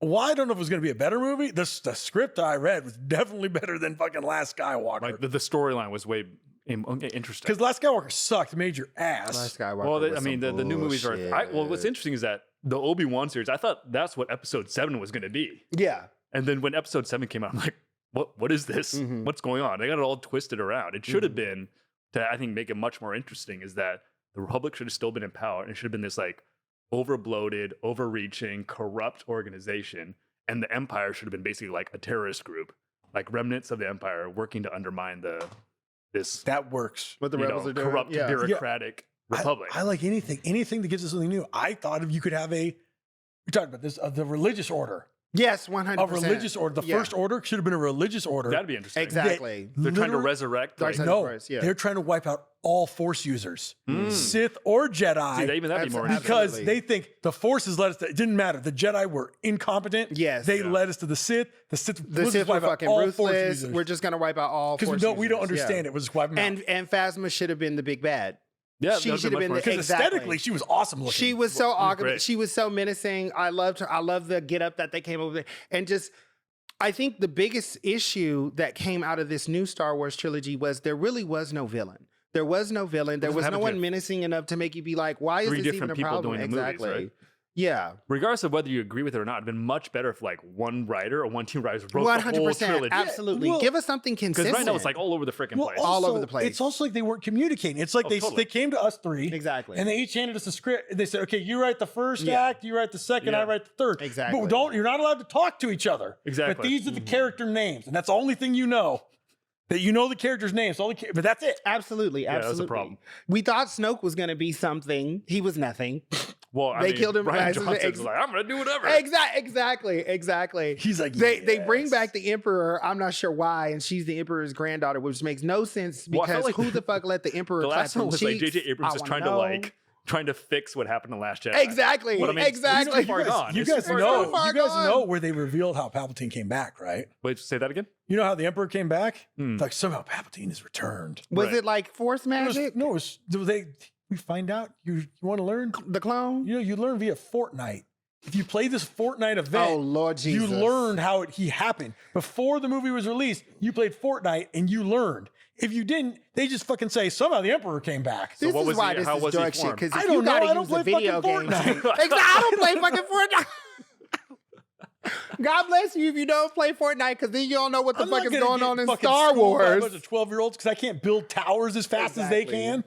Well, I don't know if it was going to be a better movie. The script I read was definitely better than fucking Last Skywalker. Like the storyline was way interesting. Because Last Skywalker sucked, made your ass. Last Skywalker Well, was I mean, the some new movies are. Well, what's interesting is that the Obi-Wan series, I thought that's what Episode 7 was going to be. Yeah. And then when Episode 7 came out, I'm like, what is this? Mhm. What's going on? They got it all twisted around. It should have been, to I think make it much more interesting, is that the Republic should have still been in power. And it should have been this like overbloated, overreaching, corrupt organization. And the Empire should have been basically like a terrorist group, like remnants of the Empire working to undermine this That works. What the you rebels know, are doing. corrupt, yeah. bureaucratic republic. I like anything that gives us something new. I thought if you could have we talked about this, the religious order. Yes, 100%. A religious order. The Yeah. first order should have been a religious order. That'd be interesting. Exactly. They're trying to literally- resurrect. Dark Like, side- No, Force, yeah. they're trying to wipe out all Force users, Mm. Sith or Jedi. See, even that'd be more Absolutely. interesting. because Absolutely. they think the Forces led us to, it didn't matter. The Jedi were incompetent. Yes. They Yeah. led us to the Sith. The Sith, The we'll Sith just were wipe out fucking all Force ruthless. users. We're just going to wipe out all Because Force we don't users. Yeah. understand it. We'll just wipe them out. And Phasma should have been the big bad. Yeah, she that'd should have been much more the Because exactly. aesthetically, she was awesome looking. She was so great. she was so menacing. I loved her. I love the get up that they came over there. And just I think the biggest issue that came out of this new Star Wars trilogy was there really was no villain. There was no villain. There What was no happened one to menacing enough to make you be like, why is three this even different a people problem? doing the movies, Exactly. right? Yeah. regardless of whether you agree with it or not, it'd been much better if like one writer or one team of writers wrote the whole 100%. trilogy. Absolutely. Well, Give us something Because consistent. right now it's like all over the freaking place. all over the place. It's also like they weren't communicating. It's like Oh, they totally. came to us three. Exactly. And they each handed us a script. They said, okay, you write the first Yeah. act, you write the second, Yeah. I write the third. Exactly. But you're not allowed to talk to each other. Exactly. But these are the character names. And that's the only thing you know. That you know the character's names. But that's it. Absolutely. that's a Absolutely. problem. We thought Snoke was going to be something. He was nothing. Well, I They mean, killed him Ryan as- Johnson's like, I'm gonna do whatever. Exactly. He's like, They bring yes. back the Emperor. I'm not sure why, and she's the Emperor's granddaughter, which makes no sense Well, I because felt like who the fuck let the Emperor The clap last one them was like cheeks? J.J. Abrams I is wanna trying to fix what happened in Last Jedi. Exactly. But I mean, exactly. it's too far gone. You It's guys too far know. gone. You guys know where they revealed how Palpatine came back, right? Wait, say that again? You know how the Emperor came back? Hmm. It's like somehow Palpatine is returned. Was Right. it like Force magic? We find out you want to learn. The clone? You learn via Fortnite. If you play this Fortnite event, Oh Lord Jesus! you learned how he happened. Before the movie was released, you played Fortnite and you learned. If you didn't, they just fucking say somehow the Emperor came back. This what is was why he- this how is was he dark shit. formed? Because I if don't you know. gotta I don't use the play video fucking games, Fortnite. Exactly, I don't play fucking Fortnite. God bless you if you don't play Fortnite, because then you don't know what the I'm fuck not is gonna going get on in fucking Star schooled by a Wars. bunch of 12-year-olds because I can't build towers as fast as they Exactly. can.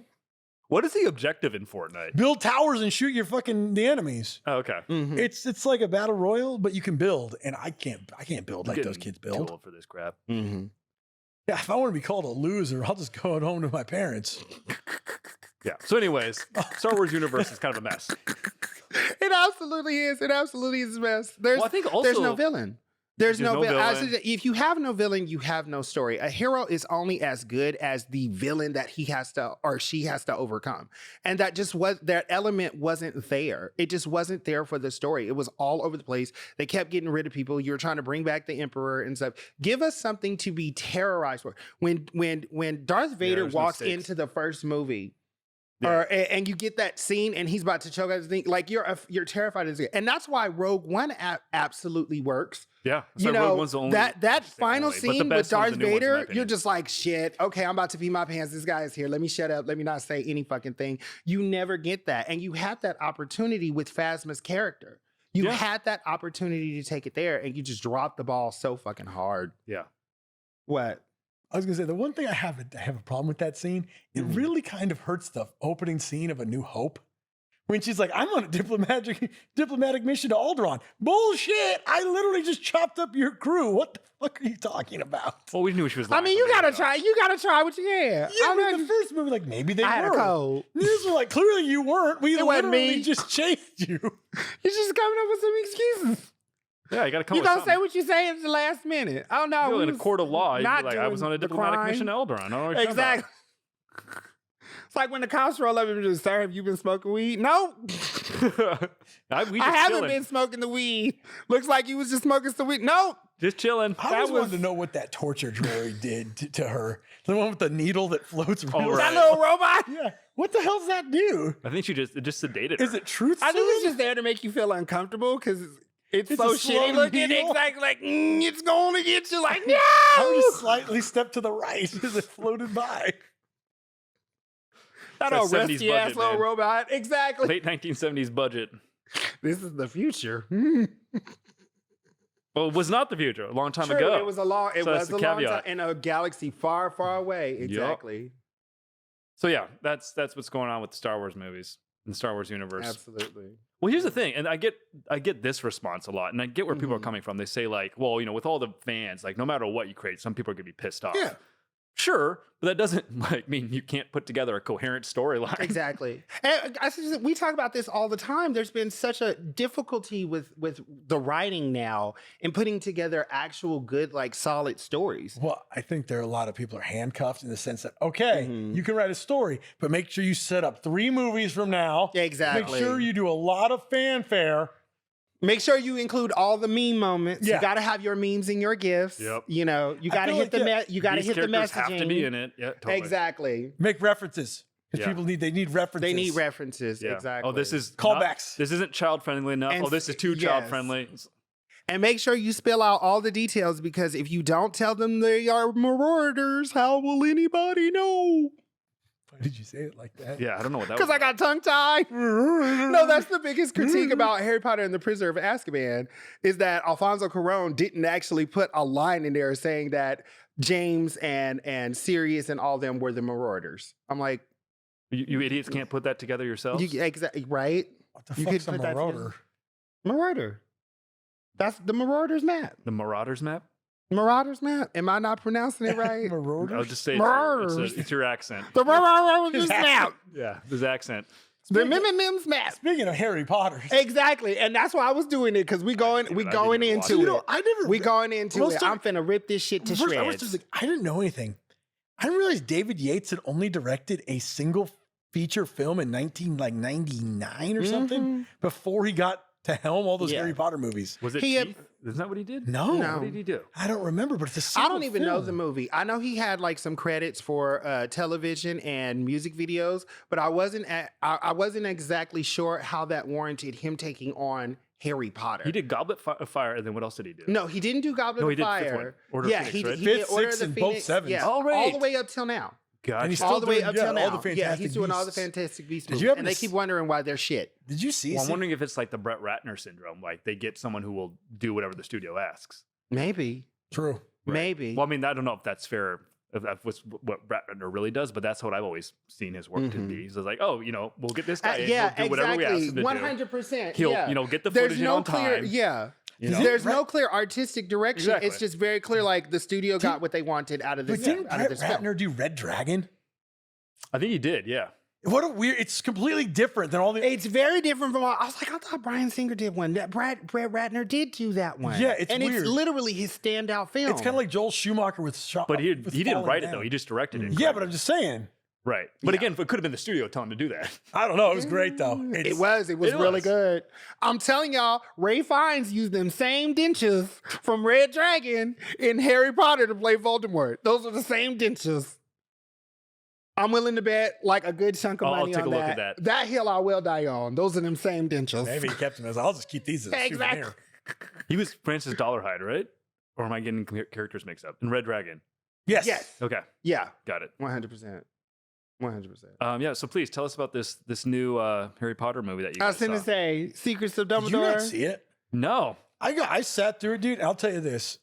What is the objective in Fortnite? Build towers and shoot the enemies. Oh, okay. Mhm. It's like a battle royal, but you can build, and I can't build like those kids build. Too old for this crap. Mhm. Yeah, if I want to be called a loser, I'll just go home to my parents. Yeah. So, anyways, Star Wars universe is kind of a mess. It absolutely is. It absolutely is a mess. There's, Well, I think there's also- no villain. There's no villain. villain. If you have no villain, you have no story. A hero is only as good as the villain that he has to or she has to overcome. And that element wasn't there. It just wasn't there for the story. It was all over the place. They kept getting rid of people. You were trying to bring back the Emperor and stuff. Give us something to be terrorized for. When Darth Vader there's no walks stakes. into the first movie, Yeah. and you get that scene and he's about to choke out the thing, like you're terrified of it. And that's why Rogue One absolutely works. Yeah. So You Rogue know, One's the only that interesting final only, but the scene with best one Darth of the new ones, in my Vader, opinion. you're just like, shit, okay, I'm about to pee my pants. This guy is here. Let me shut up. Let me not say any fucking thing. You never get that. And you had that opportunity with Phasma's character. You Yeah. had that opportunity to take it there and you just dropped the ball so fucking hard. Yeah. I What? was gonna say the one thing I have a problem with that scene. It Mhm. really kind of hurts the opening scene of A New Hope. When she's like, I'm on a diplomatic mission to Alderaan. Bullshit! I literally just chopped up your crew. What the fuck are you talking about? Well, we knew she was I lying mean, from you the gotta get-go. try. You gotta try what you can. Yeah, I but mean, the first movie, like maybe they I had a were. code. This was like clearly you weren't. We It wasn't literally me. just chased you. You're just coming up with some excuses. Yeah, you got to come You with gonna say something. what you say at the last minute. Oh no, You know, we in a was court of law, you'd be not like, I was doing on a the diplomatic crime. mission to Alderaan. I don't know what you're talking about. Exactly. It's like when the cops roll up and just, sir, have you been smoking weed? No, We I just haven't chilling. been smoking the weed. Looks like you was just smoking some weed. No, Just chilling. I That always wanted was- to know what that torture droid did to her. The one with the needle that floats real Oh, that right. little robot. Yeah. What the hell does that do? I think it just sedated Is her. it truth? I think it's serum? just there to make you feel uncomfortable because it's It's so a slow shitty looking. needle. Exactly, like it's going to get you. Like no. I would just slightly step to the right as it floated by. That It's old that 70s rusty ass budget, little man. robot. Exactly. Late 1970s budget. This is the future. Well, it was not the future a long time True, ago. it was a long. It So that's was the a long caveat. time in a galaxy far, far away. Exactly. So yeah, that's what's going on with the Star Wars movies and the Star Wars universe. Absolutely. Well, here's the thing, and I get this response a lot, and I get where people are Mhm. coming from. They say like, well, with all the fans, like no matter what you create, some people are gonna be pissed off. Yeah. Sure, but that doesn't like mean you can't put together a coherent storyline. Exactly. And we talk about this all the time. There's been such a difficulty with the writing now and putting together actual good, like solid stories. Well, I think there are a lot of people are handcuffed in the sense that, okay, Mhm. you can write a story, but make sure you set up 3 movies from now. Yeah, exactly. Make sure you do a lot of fanfare. Make sure you include all the meme moments. Yeah. You got to have your memes and your gifs. Yep. You know, you I got to feel hit like, the you got to These hit the characters messaging. have to be in it. Yeah, totally. Exactly. Make references. Because Yeah. people need references. They need references. Yeah. Exactly. Oh, this is Callbacks. This isn't child friendly enough. And This is too yes. child friendly. And make sure you spill out all the details because if you don't tell them they are marauders, how will anybody know? Why did you say it like that? Yeah, I don't know what that was. Because I got tongue tied. No, that's the biggest critique about Harry Potter and the Prisoner of Azkaban is that Alfonso Cuarón didn't actually put a line in there saying that James and Sirius and all them were the Marauders. I'm like, You idiots can't put that together yourselves? exactly right. What the You fuck's could a put that marauder? Marauder. That's the Marauders map. The Marauders map? Marauders map. Am I not pronouncing it right? Marauders? I'll just say Marauders. it's your accent. The Marauders map. Yeah, his accent. The Mims map. Speaking of Harry Potter, Exactly, and that's why I was doing it because we going even into watch it. it. I never. We going into Most it. of- I'm finna rip this shit to First, I was shreds. just like, I didn't know anything. I didn't realize David Yates had only directed a single feature film in 1999 or something before he got to helm all those Yeah. Harry Potter movies. Was it He had- Teeth? Isn't that what he did? No, No. What did he do? I don't remember, but it's a I single don't even know film. the movie. I know he had like some credits for television and music videos, but I wasn't exactly sure how that warranted him taking on Harry Potter. He did Goblet of Fire, and then what else did he do? No, he didn't do Goblet No, he of did fifth Fire. one. Order of yeah, Phoenix, right? he did Fifth, Order of sixth, the and both Phoenix. sevens. Yeah, All right. all the way up till now. Gotcha. And he's All still the way doing, up yeah, till all now. the Yeah, Fantastic he's doing all the Beasts. Fantastic Beasts Did movies, you happen and to they s- keep wondering why they're shit. Did you see? Well, I'm wondering if it's like the Brett Ratner syndrome. Like they get someone who will do whatever the studio asks. Maybe, True. maybe. Well, I mean, I don't know if that's fair, if that was what Brett Ratner really does, but that's what I've always seen his work to be. He's like, oh, we'll get this guy in, yeah, he'll do whatever we ask him to do. 100%. He'll, yeah. get the There's footage in no on clear, time. yeah. You know? There's no clear artistic direction. Exactly. It's just very clear, like the studio got what they wanted out of But this. didn't out of Brett this film. Ratner do Red Dragon? I think he did, yeah. What a weird! It's completely different than all the. It's very different from all. I was like, I thought Bryan Singer did one. That Brett Ratner did do that one. Yeah, it's and weird. it's literally his standout film. It's kind of like Joel Schumacher with shot. But he didn't write it, though. He just directed it. Yeah, but I'm just saying. Right. But again, it could have been the studio telling him to do that. I don't know. It was great though. It was really was. good. I'm telling y'all, Ray Fiennes used them same dentures from Red Dragon in Harry Potter to play Voldemort. Those are the same dentures. I'm willing to bet like a good chunk of I'll money take on a look that. at that. That hill I will die on. Those are them same dentures. Maybe he kept them as. I'll just keep these as a Exactly. souvenir. He was Francis Dollarhide, right? Or am I getting characters mixed up? In Red Dragon. Yes. Yes. Okay, Yeah. got it. 100%. 100%. Yeah, so please tell us about this new Harry Potter movie that you I guys was going to saw. say Secrets of Dumbledore. Did you not see it? No. I sat through it, dude. And I'll tell you this.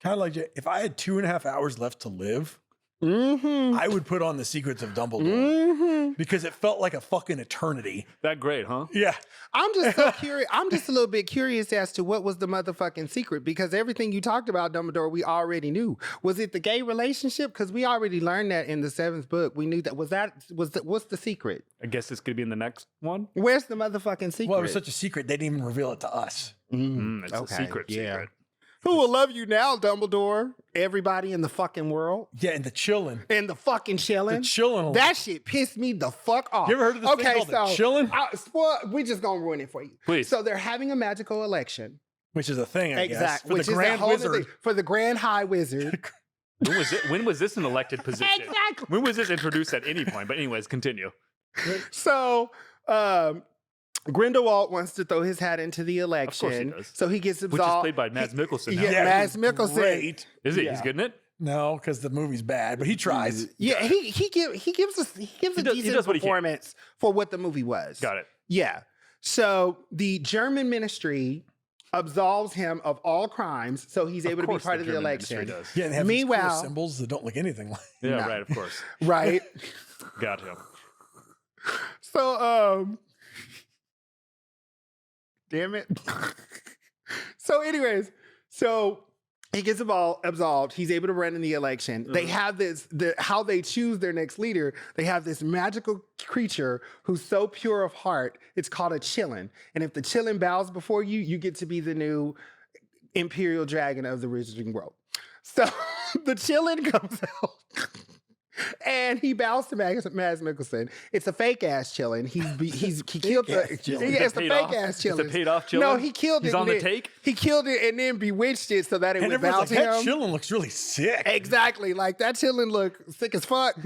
Kind of like if I had 2.5 hours left to live, Mm-hmm. I would put on the Secrets of Dumbledore Mm-hmm. because it felt like a fucking eternity. That great, huh? Yeah. I'm just so curious. I'm just a little bit curious as to what was the motherfucking secret because everything you talked about Dumbledore, we already knew. Was it the gay relationship? Because we already learned that in the 7th book. We knew that. What's the secret? I guess it's going to be in the next one. Where's the motherfucking secret? Well, it was such a secret, they didn't even reveal it to us. It's Okay, a secret. Who will love you now, Dumbledore? Everybody in the fucking world. Yeah, and the chillin'. And the fucking chillin'. The chillin'. That shit pissed me the fuck off. You ever heard of this thing called the chillin'? We just gonna ruin it for you. Please. So they're having a magical election. Which is a thing, I guess. Exactly. For Which the is Grand a whole other Wizard. thing. For the Grand High Wizard. When was this an elected position? Exactly. When was this introduced at any point? But anyways, continue. So Grindelwald wants to throw his hat into the election. he does. So he gets Which absolved. is played by Mads Mikkelsen now. Yeah, Yeah, Mads he's Mikkelsen. great. Is he? Yeah. He's getting it? No, because the movie's bad, but he tries. Yeah, he gives a decent does what he can. performance for what the movie was. Got it. Yeah. So the German ministry absolves him of all crimes, so he's able to be course part of the German election. ministry does. Yeah, and have these cool Meanwhile- symbols that don't look anything like. Yeah, No. right, of course. Right. Got him. So damn it. So anyways, so he gets absolved. He's able to run in the election. They have how they choose their next leader. They have this magical creature who's so pure of heart. It's called a Chillin. And if the Chillin bows before you, you get to be the new Imperial Dragon of the Wizarding World. So the Chillin comes out. And he bows to Mads Mikkelsen. It's a fake ass Chillin. He killed the. Chillin. Yeah, it's a Paid fake off- ass it's a Chillin. paid off No, Chillin? he killed it. He's on and the then- take? He killed it and then bewitched it so that it And would bow everyone's to like, that him. chillin' looks really sick. Exactly. Like that Chillin look sick as fuck.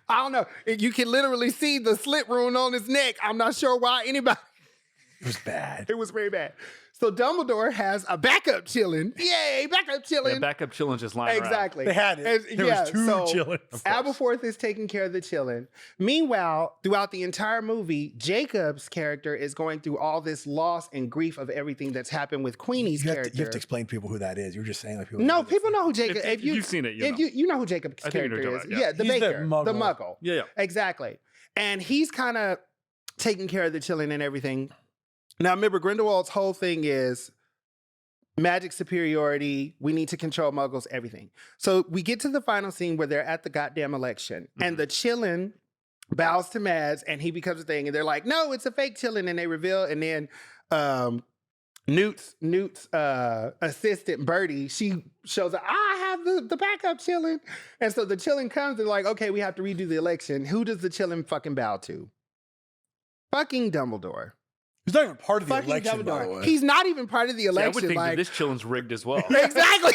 I don't know. You can literally see the slit wound on his neck. I'm not sure why anybody. It was bad. It was very bad. So Dumbledore has a backup chilling. Yay, backup chilling. Yeah, backup chilling just lying around. Exactly. They had it. There was two chillin'. Aberforth is taking care of the chillin'. Meanwhile, throughout the entire movie, Jacob's character is going through all this loss and grief of everything that's happened with Queenie's character. You have to explain to people who that is. You're just saying like people. No, people know who Jacob. If you've seen it, you know who Jacob's I think you know character who is. you're talking about, The He's baker, the the muggle. muggle. Yeah. Exactly. And he's kind of taking care of the chilling and everything. Now, remember, Grindelwald's whole thing is magic superiority. We need to control muggles, everything. So we get to the final scene where they're at the goddamn election and the chillin' bows to Mads and he becomes a thing. And they're like, no, it's a fake chillin'. And they reveal. And then Newt's assistant, Birdie, she shows up, I have the backup chillin'. And so the chillin' comes. They're like, okay, we have to redo the election. Who does the chillin' fucking bow to? Fucking Dumbledore. He's not even part of the Fucking election, by the Dumbledore. way. He's not even part of the See, I election. would think like, that this chillin's rigged as well. exactly.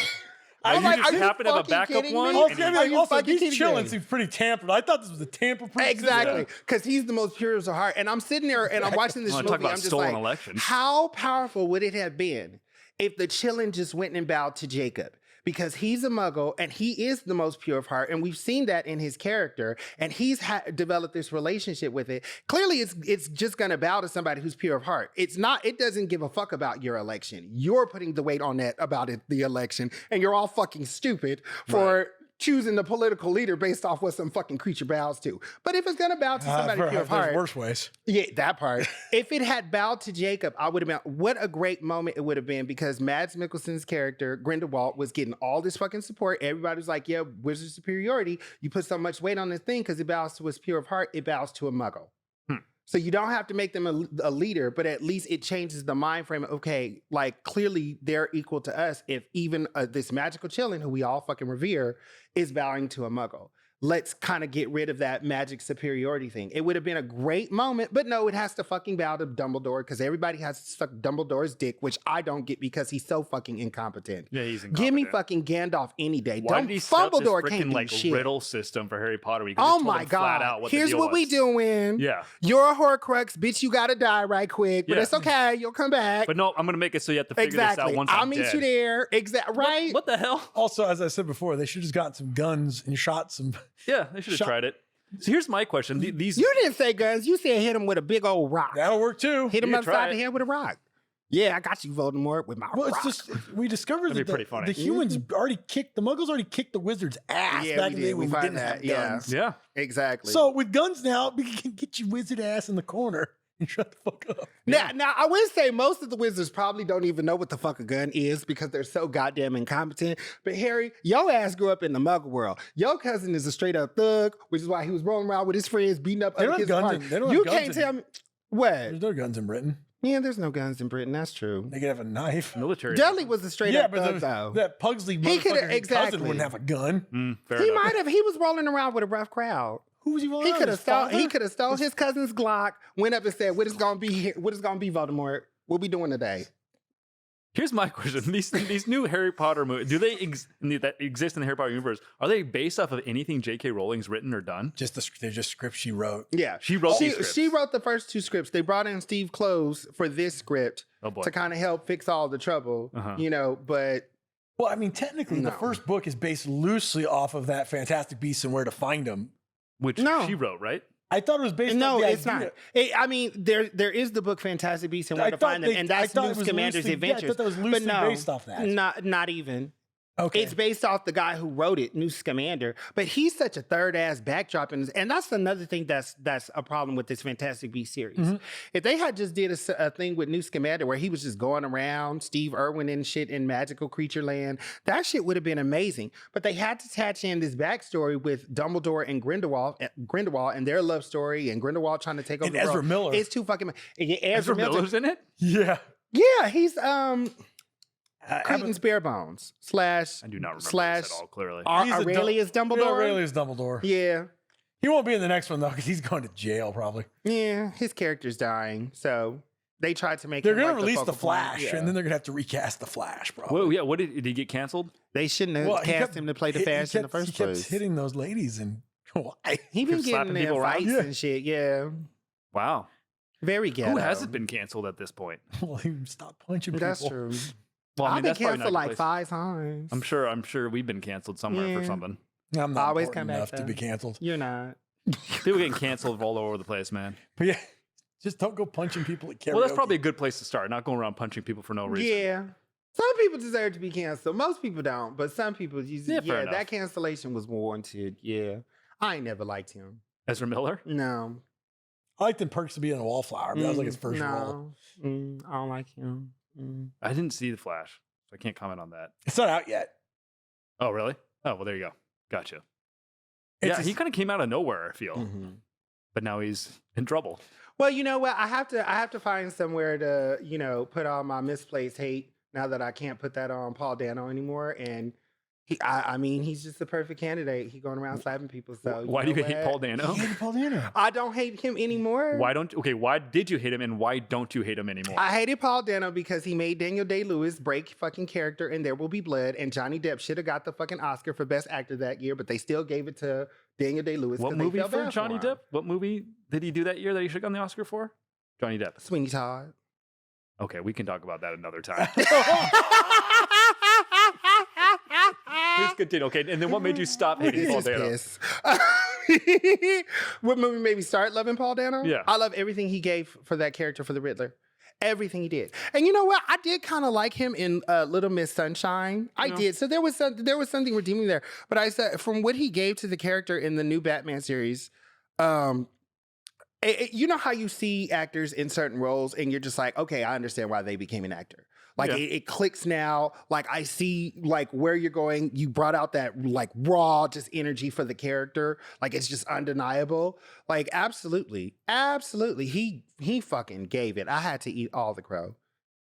I'm You like, just are you happen to have a fucking backup kidding one? me? Also, I mean, Are you also fucking these kidding chillin' me? seems pretty tampered. I thought this was a tamper-proof Exactly, system. because he's the most pure of heart. And I'm sitting there and I'm watching this Wanna movie. talk about I'm just stolen like, elections. how powerful would it have been if the chillin' just went and bowed to Jacob? Because he's a muggle and he is the most pure of heart. And we've seen that in his character. And he's developed this relationship with it. Clearly, it's just going to bow to somebody who's pure of heart. It doesn't give a fuck about your election. You're putting the weight on that about the election. And you're all fucking stupid for choosing the political leader based off what some fucking creature bows to. But if it's going to bow to somebody pure of heart. There's worse ways. Yeah, that part. If it had bowed to Jacob, I would have been, what a great moment it would have been, because Mads Mikkelsen's character, Grindelwald, was getting all this fucking support. Everybody was like, yeah, wizard superiority. You put so much weight on this thing because it bows to his pure of heart, it bows to a muggle. So you don't have to make them a leader, but at least it changes the mind frame. Okay, like clearly they're equal to us if even this magical chillin' who we all fucking revere is bowing to a muggle. Let's kind of get rid of that magic superiority thing. It would have been a great moment, but no, it has to fucking bow to Dumbledore because everybody has to suck Dumbledore's dick, which I don't get because he's so fucking incompetent. Yeah, he's incompetent. Give me fucking Gandalf any day. Why did he set up this Dumbledore freaking can't do like shit. riddle system for Harry Potter? Where you could Oh just tell my them flat out God. what Here's the deal what we was. doing. Yeah. You're a Horcrux, bitch. You gotta die right quick, but Yeah. it's okay. You'll come back. But no, I'm gonna make it so you have to figure this Exactly. out once I'll I'm meet dead. you there. Exactly. Right. What the hell? Also, as I said before, they should have just gotten some guns and shot some. Yeah, they should have tried it. So here's my question: These You didn't say guns. You said hit him with a big old rock. That'll work too. Hit him You upside try the it. head with a rock. Yeah, I got you, Voldemort, with my Well, rock. it's just we discovered That'd be that pretty funny. the humans already kicked the Muggles already kicked the wizards' ass Yeah, back we in the day did. when We we find didn't that, have yeah. guns. yeah. Exactly. So with guns now, we can get your wizard ass in the corner and shut the fuck up. Now, I would say most of the wizards probably don't even know what the fuck a gun is because they're so goddamn incompetent. But Harry, your ass grew up in the muggle world. Your cousin is a straight up thug, which is why he was rolling around with his friends, beating up They other don't have kids. guns in- they don't have You guns can't in- tell me what. There's no guns in Britain. Yeah, there's no guns in Britain. That's true. They could have a knife. Military. Dudley was a straight Yeah, up but thug, though. that Pugsley He coulda- motherfucker exactly. cousin wouldn't have a gun. Fair He enough. might have. He was rolling around with a rough crowd. Who was he rolling He around could with? have stole. His He father? could have stole his cousin's Glock. Went up and said, "What is gonna be here? What is gonna be, Voldemort? What we doing today?" Here's my question: These new Harry Potter movies, do they that exist in the Harry Potter universe? Are they based off of anything J.K. Rowling's written or done? They're just scripts she wrote. Yeah, She wrote these scripts. She wrote the first two scripts. They brought in Steve Close for this script Oh boy. to kind of help fix all the trouble, you know. But Well, I mean, technically, the No. first book is based loosely off of that Fantastic Beasts and Where to Find Them. Which No. she wrote, right? I thought it was based no, on the it's idea. not. I mean, there is the book Fantastic Beasts and Where to Find Them, and I that's thought Newt it was Scamander's loosely- adventures. Yeah, I thought that was but loosely no, based off that. Not even. Okay. It's based off the guy who wrote it, Newt Scamander, but he's such a third ass backdrop, and that's another thing that's a problem with this Fantastic Beasts series. Mm-hmm. If they had just did a thing with Newt Scamander where he was just going around Steve Irwin and shit in magical creature land, that shit would have been amazing. But they had to attach in this backstory with Dumbledore and Grindelwald and their love story, and Grindelwald trying to take over And the Ezra world. Miller. It's too fucking. Yeah, Ezra Miller. Miller's in it. Yeah. Yeah, he's Creighton's bare bones / I do not remember this at all. Clearly, He's a Aurelius Dumbledore. Yeah, Aurelius Dumbledore. Yeah. He won't be in the next one, though, because he's going to jail, probably. Yeah, his character's dying, so they tried to make. They're him going like to release focal the Flash, point. Yeah. and then they're going to have to recast the Flash, probably. well, yeah. What did he get canceled? They shouldn't have Well, he cast kept him to play the hit- Flash in the first He kept place. hitting those ladies, and why? He been Kept slapping getting in people around? fights Yeah. and shit. Yeah, Wow. Very ghetto. Who hasn't been canceled at this point? Well, you stop punching people. That's true. Well, I've been that's probably not canceled a good like place. 5 times. I'm sure we've been canceled somewhere for Yeah. something. I'm not Always important come back enough to though. be canceled. You're not. People getting canceled all over the place, man. But yeah, just don't go punching people at karaoke. Well, that's probably a good place to start. Not going around punching people for no reason. Yeah. Some people deserve to be canceled. Most people don't, but some people, Yeah, fair enough. that cancellation was warranted. Yeah. I ain't never liked him. Ezra Miller. No. I liked in Perks of Being a Wallflower, but that was like his first role. No. I don't like him. I didn't see The Flash, so I can't comment on that. It's not out yet. Oh, really? Oh, well, there you go. Gotcha. It's Yeah, he kind of came out of nowhere, I feel. Mhm. But now he's in trouble. Well, you know what? I have to find somewhere to, put all my misplaced hate now that I can't put that on Paul Dano anymore. And I mean, he's just the perfect candidate. He going around slapping people. So Why do you hate Paul He Dano? hated Paul Dano. I don't hate him anymore. Why did you hate him and why don't you hate him anymore? I hated Paul Dano because he made Daniel Day-Lewis break fucking character in There Will Be Blood, and Johnny Depp should have got the fucking Oscar for Best Actor that year, but they still gave it to Daniel Day-Lewis. What 'cause they movie felt for bad Johnny him. Depp? What movie did he do that year that he should have gotten the Oscar for? Johnny Depp. Sweeney Todd. Okay, we can talk about that another time. Please continue. Okay, and then what made you stop hating He's Paul just Dano? pissed. What movie made me start loving Paul Dano? Yeah. I love everything he gave for that character for the Riddler. Everything he did. And you know what? I did kind of like him in Little Miss Sunshine. I did. So there was something redeeming there. But I said from what he gave to the character in the new Batman series, you know how you see actors in certain roles and you're just like, okay, I understand why they became an actor. Like Yeah. it clicks now. Like I see like where you're going. You brought out that like raw just energy for the character. Like it's just undeniable. Like absolutely. He fucking gave it. I had to eat all the crow.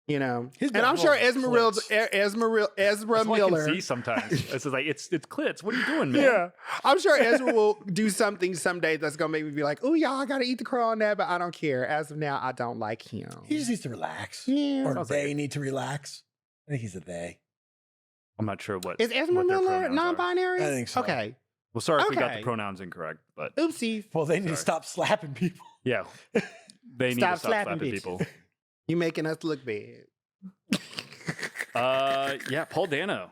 You know? His And I'm best sure role was Ezra That's what I Miller. can see sometimes. It's just like it's clits. What are you doing, man? Yeah. I'm sure Ezra will do something someday that's gonna make me be like, oh yeah, I gotta eat the crow on that, but I don't care. As of now, I don't like him. He just needs to relax. Yeah. Or Sounds they like need to relax. I think he's a they. I'm not sure what. Is Ezra what their Miller pronouns are. non-binary? I think so. Okay. Well, sorry if we got the Okay. pronouns incorrect, but Oopsie. Well, they need to Sorry. stop slapping people. yeah, they need Stop to stop slapping slapping bitches. people. You making us look bad. Yeah, Paul Dano.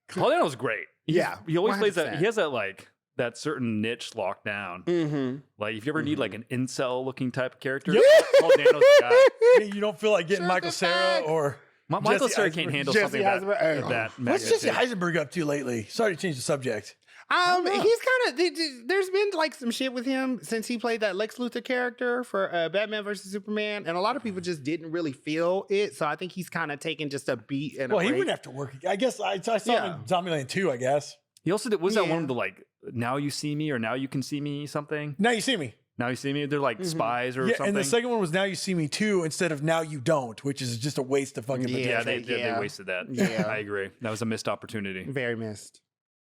Paul Dano's great. Yeah, he always plays that. 100%. He has that like that certain niche locked down. Mm-hmm. Like if you ever need like an incel looking type of character, Yep. Paul Dano's the guy. You don't feel like getting Shut Michael the Cera fuck. or Michael Jesse Cera Eisenberg. can't handle Jesse something that, Eisenberg. that What's Jesse magnitude. Eisenberg up to lately? Sorry to change the subject. He's kind of. There's been like some shit with him since he played that Lex Luthor character for Batman versus Superman, and a lot of people just didn't really feel it. So I think he's kind of taken just a beat and Well, a he break. wouldn't have to work. I guess I saw Yeah. him in Zombieland 2, I guess. He also did, was that one Yeah. of the like now you see me or now you can see me something. Now you see me. Now you see me. They're like spies or Yeah, something. and the second one was Now You See Me Too instead of Now You Don't, which is just a waste of fucking Yeah. potential. they wasted that. Yeah. I agree. That was a missed opportunity. Very missed.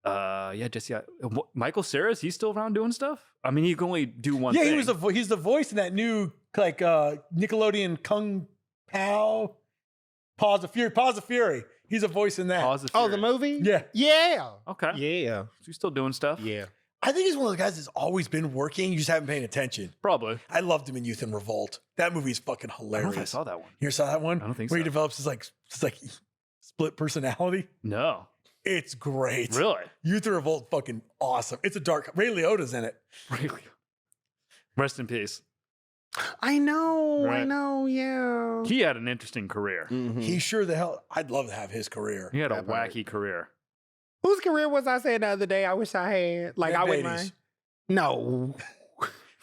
Yeah, Jesse. Michael Cera, is he still around doing stuff? I mean, he can only do one Yeah, thing. he was he's the voice in that new like Nickelodeon Kung Pao Paws of Fury. He's a voice in that. Pause of Oh, the Fury. movie? Yeah. Yeah. Okay. Yeah. So he's still doing stuff? Yeah. I think he's one of the guys that's always been working. You just haven't paid attention. Probably. I loved him in Youth and Revolt. That movie is fucking I don't hilarious. know if I saw that one. You ever saw that one? I don't think Where he so. develops his like split personality. No. It's great. Really? Youth and Revolt, fucking awesome. It's a dark. Ray Liotta's in it. Really? Rest in peace. I know. Right. Yeah. He had an interesting career. Mhm. He sure the hell. I'd love to have his career. He had a That part. wacky career. Whose career was I saying the other day? I wish I had. Like Ned I wouldn't Beatty's. mind. No.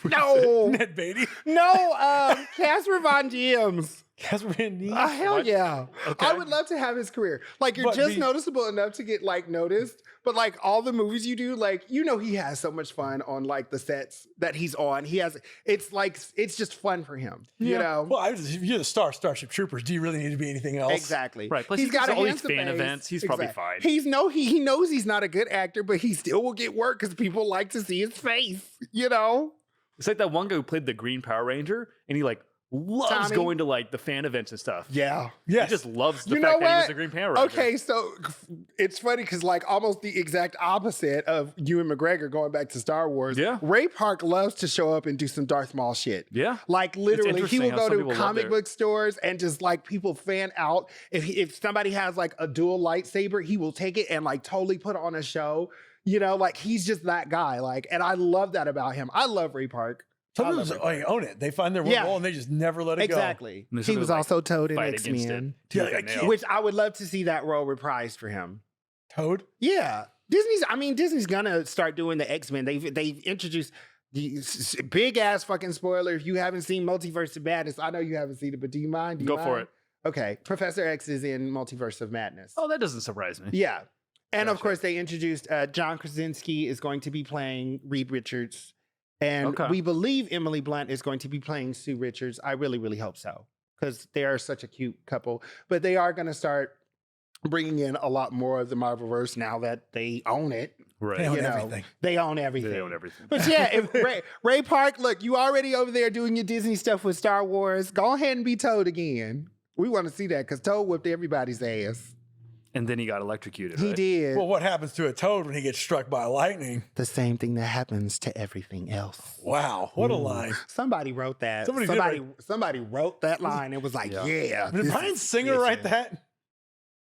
No. Ned Beatty. No. Casper Von Diems. Casper Van Dien. Hell What? yeah. Okay. I would love to have his career. Like you're But just the- noticeable enough to get like noticed, but like all the movies you do, like he has so much fun on like the sets that he's on. It's just fun for him. You know? Well, if you're the Starship Troopers, do you really need to be anything else? Exactly. Right. Plus, he's he got does a all these handsome fan face. events. He's probably fine. He knows he's not a good actor, but he still will get work because people like to see his face. You know? It's like that one guy who played the Green Power Ranger and he like loves Tommy? going to like the fan events and stuff. Yeah. Yes. He just loves the You fact know that he was what? the Green Panther. Okay, so it's funny because like almost the exact opposite of Ewan McGregor going back to Star Wars. Yeah. Ray Park loves to show up and do some Darth Maul shit. Yeah. Like literally, he interesting will how go some to people love comic their- book stores and just like people fan out. If somebody has like a dual lightsaber, he will take it and like totally put on a show. You know, like he's just that guy. Like, and I love that about him. I love Ray Park. Some I of love them Ray Park. own it. They find their one Yeah. role and they just never let it Exactly. And there's He some was people, also Toad in fight against X-Men, it. Yeah, Tooth and like, nail. which I would love to see that role reprised for him. go. Toad? Yeah, Disney's gonna start doing the X-Men. They've introduced the big ass fucking spoiler. If you haven't seen Multiverse of Madness, I know you haven't seen it, but do you mind? Do you Go for mind? it. Okay, Professor X is in Multiverse of Madness. Oh, that doesn't surprise me. Yeah, and of Gotcha. course they introduced John Krasinski is going to be playing Reed Richards, and Okay. we believe Emily Blunt is going to be playing Sue Richards. I really, really hope so because they are such a cute couple. But they are going to start bringing in a lot more of the Marvelverse now that they own it. Right. They own You know, everything. They own everything. They own everything. But yeah, if Ray Park, look, you already over there doing your Disney stuff with Star Wars. Go ahead and be Toad again. We want to see that because Toad whipped everybody's ass. And then he got electrocuted. He right? did. Well, what happens to a toad when he gets struck by lightning? The same thing that happens to everything else. Wow, what a Ooh. line. Somebody wrote that. Somebody did Somebody wrote that line and was like, Yeah. yeah. Did this Bryan is Singer write efficient. that?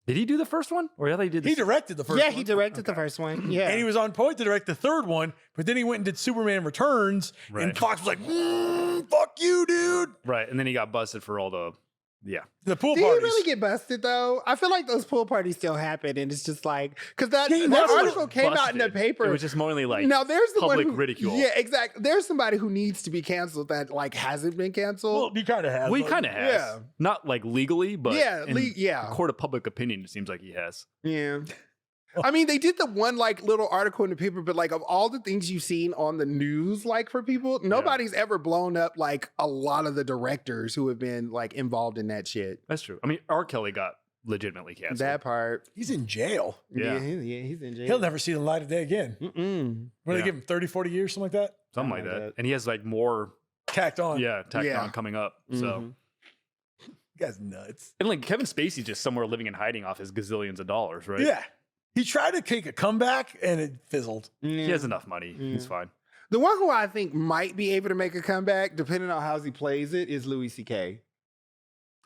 Did he do the first one? Or yeah, they did. He directed the first Yeah, one. he directed the first one. Yeah. And he was on point to direct the third one, but then he went and did Superman Returns, and Right. Fox was like, fuck you, dude. Right. And then he got busted for all the. Yeah. The pool Did he parties. really get busted though? I feel like those pool parties still happen, and it's just like because that, Yeah, he that never article came out in the Busted. paper. It was just mainly like now there's the public one who, ridicule. Yeah, exactly. There's somebody who needs to be canceled that like hasn't been canceled. Well, he kind of has. Well, he like- kind of has. Yeah. Not like legally, but Yeah, in yeah. the court of public opinion, it seems like he has. Yeah. I mean, they did the one like little article in the paper, but like of all the things you've seen on the news, like for people, nobody's ever blown up like a lot of the directors who have been like involved in that shit. That's true. I mean, R. Kelly got legitimately canceled. That part. He's in jail. Yeah. He's in jail. He'll never see the light of day again. Mm-mm. What, Yeah. they give him 30, 40 years, something like that? Something like Something like that. that. And he has like more, Tacked on. tacked Yeah. on coming up. So, Mhm. You guys nuts. and like Kevin Spacey's just somewhere living in hiding off his gazillions of dollars, right? Yeah. He tried to take a comeback, and it fizzled. He has enough money. He's Yeah. fine. The one who I think might be able to make a comeback, depending on how he plays it, is Louis C.K.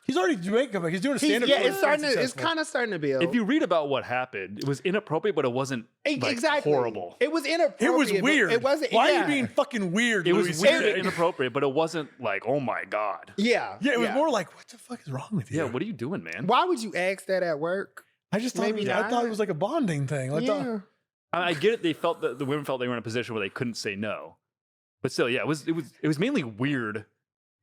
He's already doing a comeback. He's doing a He's- stand-up. yeah, tour. it's starting to. It's Successful. kind of starting to build. If you read about what happened, it was inappropriate, but it wasn't like, exactly horrible. It was inappropriate. It was but weird. It wasn't. Why yeah. are you being fucking weird, It Louis was weird CK? and inappropriate, but it wasn't like, oh my God. Yeah. Yeah, it was more like, what the fuck is wrong with you? Yeah, what are you doing, man? Why would you ask that at work? I just thought Maybe it was, I not. thought it was like a bonding thing. I thought, Yeah. I get it. They felt that the women felt they were in a position where they couldn't say no, but still, yeah, it was mainly weird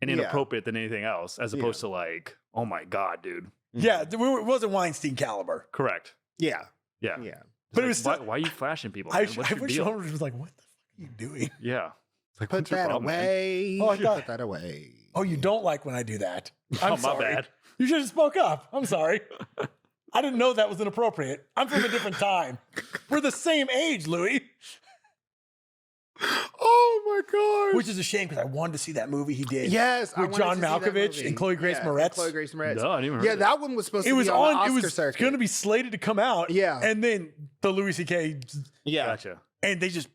and Yeah. inappropriate than anything else, as Yeah. opposed to like, oh my God, dude. yeah, it wasn't Weinstein caliber. Correct. Yeah. Yeah. Yeah. But It's it was like, still- why are you flashing people? I, man? What's I your wish deal? Homer was like, what the fuck are you doing? Yeah. It's like, Put what's your that problem, man? away. Oh, I thought- Put that away. Oh, you don't like when I do that. I'm Oh, my sorry. bad. You should have spoke up. I'm sorry. I didn't know that was inappropriate. I'm from a different time. We're the same age, Louis. Oh my God. Which is a shame because I wanted to see that movie he did. Yes, I With wanted John to see that Malkovich movie. and Chloe Grace Yeah, Moretz. Chloe Grace Moretz. No, I didn't even heard Yeah, of that one was supposed It to was be on the on. It Oscar was circuit. going to be slated to come out. Yeah. And then the Louis C.K. Yeah. Gotcha. and they just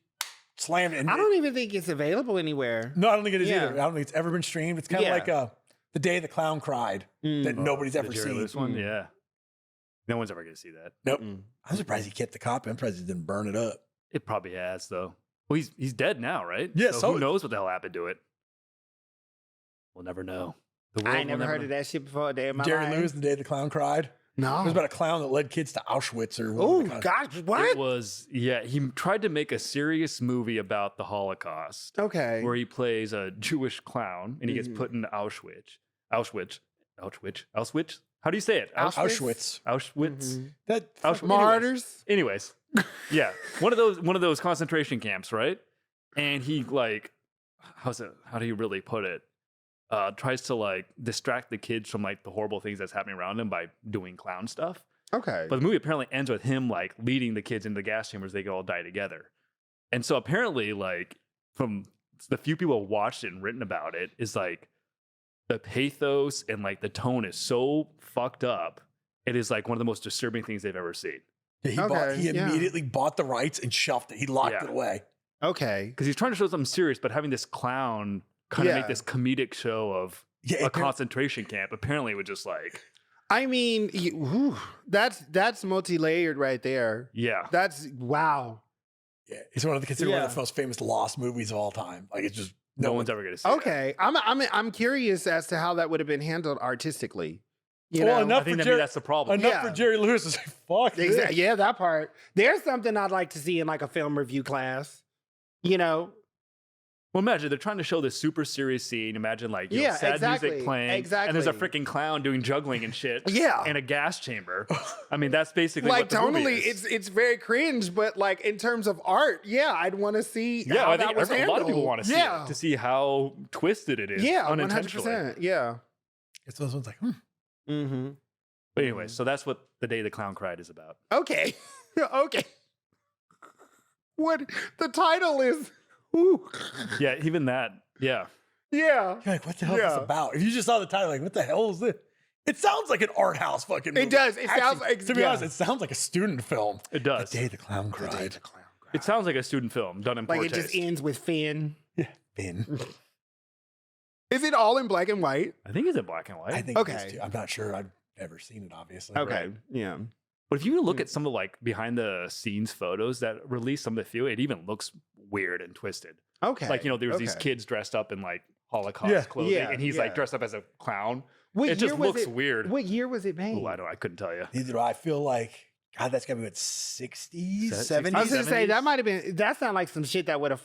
slammed it. And I don't even think it's available anywhere. No, I don't think it is Yeah. either. I don't think it's ever been streamed. It's kind of Yeah. like The Day the Clown Cried that nobody's The ever Jerry seen. Lewis one? Mm. Yeah. No one's ever going to see that. Nope. Mm. I'm surprised he kept the copy. I'm surprised he didn't burn it up. It probably has, though. Well, he's dead now, right? Yeah, So so- who knows what the hell happened to it? We'll never know. The world I ain't will never heard of that shit before a day in my Jerry life. Lewis, The Day the Clown Cried. No. It was about a clown that led kids to Auschwitz or Oh whatever. gosh, It what? was, yeah. He tried to make a serious movie about the Holocaust, Okay. where he plays a Jewish clown and he gets Mhm. put into Auschwitz. How do you say it? Auschwitz. Auschwitz. Mhm. That Auschwitz. Martyrs. Anyways, yeah, one of those concentration camps, right? And he like, how do you really put it? Tries to like distract the kids from like the horrible things that's happening around him by doing clown stuff. Okay. But the movie apparently ends with him like leading the kids into the gas chambers. They can all die together. And so apparently, like from the few people who watched it and written about it, is like the pathos and like the tone is so fucked up. It is like one of the most disturbing things they've ever seen. Yeah, he yeah. immediately bought the rights and shelved it. He locked it away. Okay. Because he's trying to show something serious, but having this clown kind of Yeah. make this comedic show of a concentration camp apparently would just like. I mean, that's multi-layered right there. Yeah. That's wow. Yeah, it's considered one of the most famous lost movies of all time. Like it's just No one's ever going to see it. Okay. I'm curious as to how that would have been handled artistically. You Well, know? enough I think for maybe that's the problem. Enough Yeah. for Jerry Lewis to say, fuck this. Exactly. Yeah, that part. There's something I'd like to see in like a film review class. You know? Well, imagine they're trying to show this super serious scene. Imagine like sad music playing, and there's a freaking clown doing juggling and shit. Yeah. in a gas chamber. I mean, that's basically Like what the movie tonally, is. it's very cringe, but like in terms of art, yeah, I'd want to see. Yeah, how I that think was a lot of people handled. want to see Yeah. it to see how twisted it is. Yeah, unintentionally. 100%. Yeah. It's those ones like, Mm-hmm. But anyway, so that's what The Day the Clown Cried is about. Okay. Okay. What the title is? Ooh. Yeah, even that. Yeah. Yeah. you're like, what the hell is this Yeah. about? If you just saw the title, like, what the hell is this? It sounds like an art house fucking movie. It does. It sounds like- to be yeah. honest, it sounds like a student film. It does. The Day the Clown Cried. It sounds like a student film done in Like poor it just taste. ends with Finn. Yeah, Ben. Is it all in black and white? I think it's in black and white. I think it is Okay. too. I'm not sure. I've never seen it, obviously. Okay. Yeah. But if you look at some of like behind the scenes photos that release some of the few, it even looks weird and twisted. Okay. Like, you know, there's these Okay. kids dressed up in like Holocaust Yeah. clothing, Yeah, and he's yeah. like dressed up as a clown. What It year just was looks it- weird. What year was it made? Ooh, I couldn't tell you. Neither do I. feel like, God, that's got to be what, 60s, Set- 70s? I was going to say 70s? that might have been. That sounded like some shit that would have.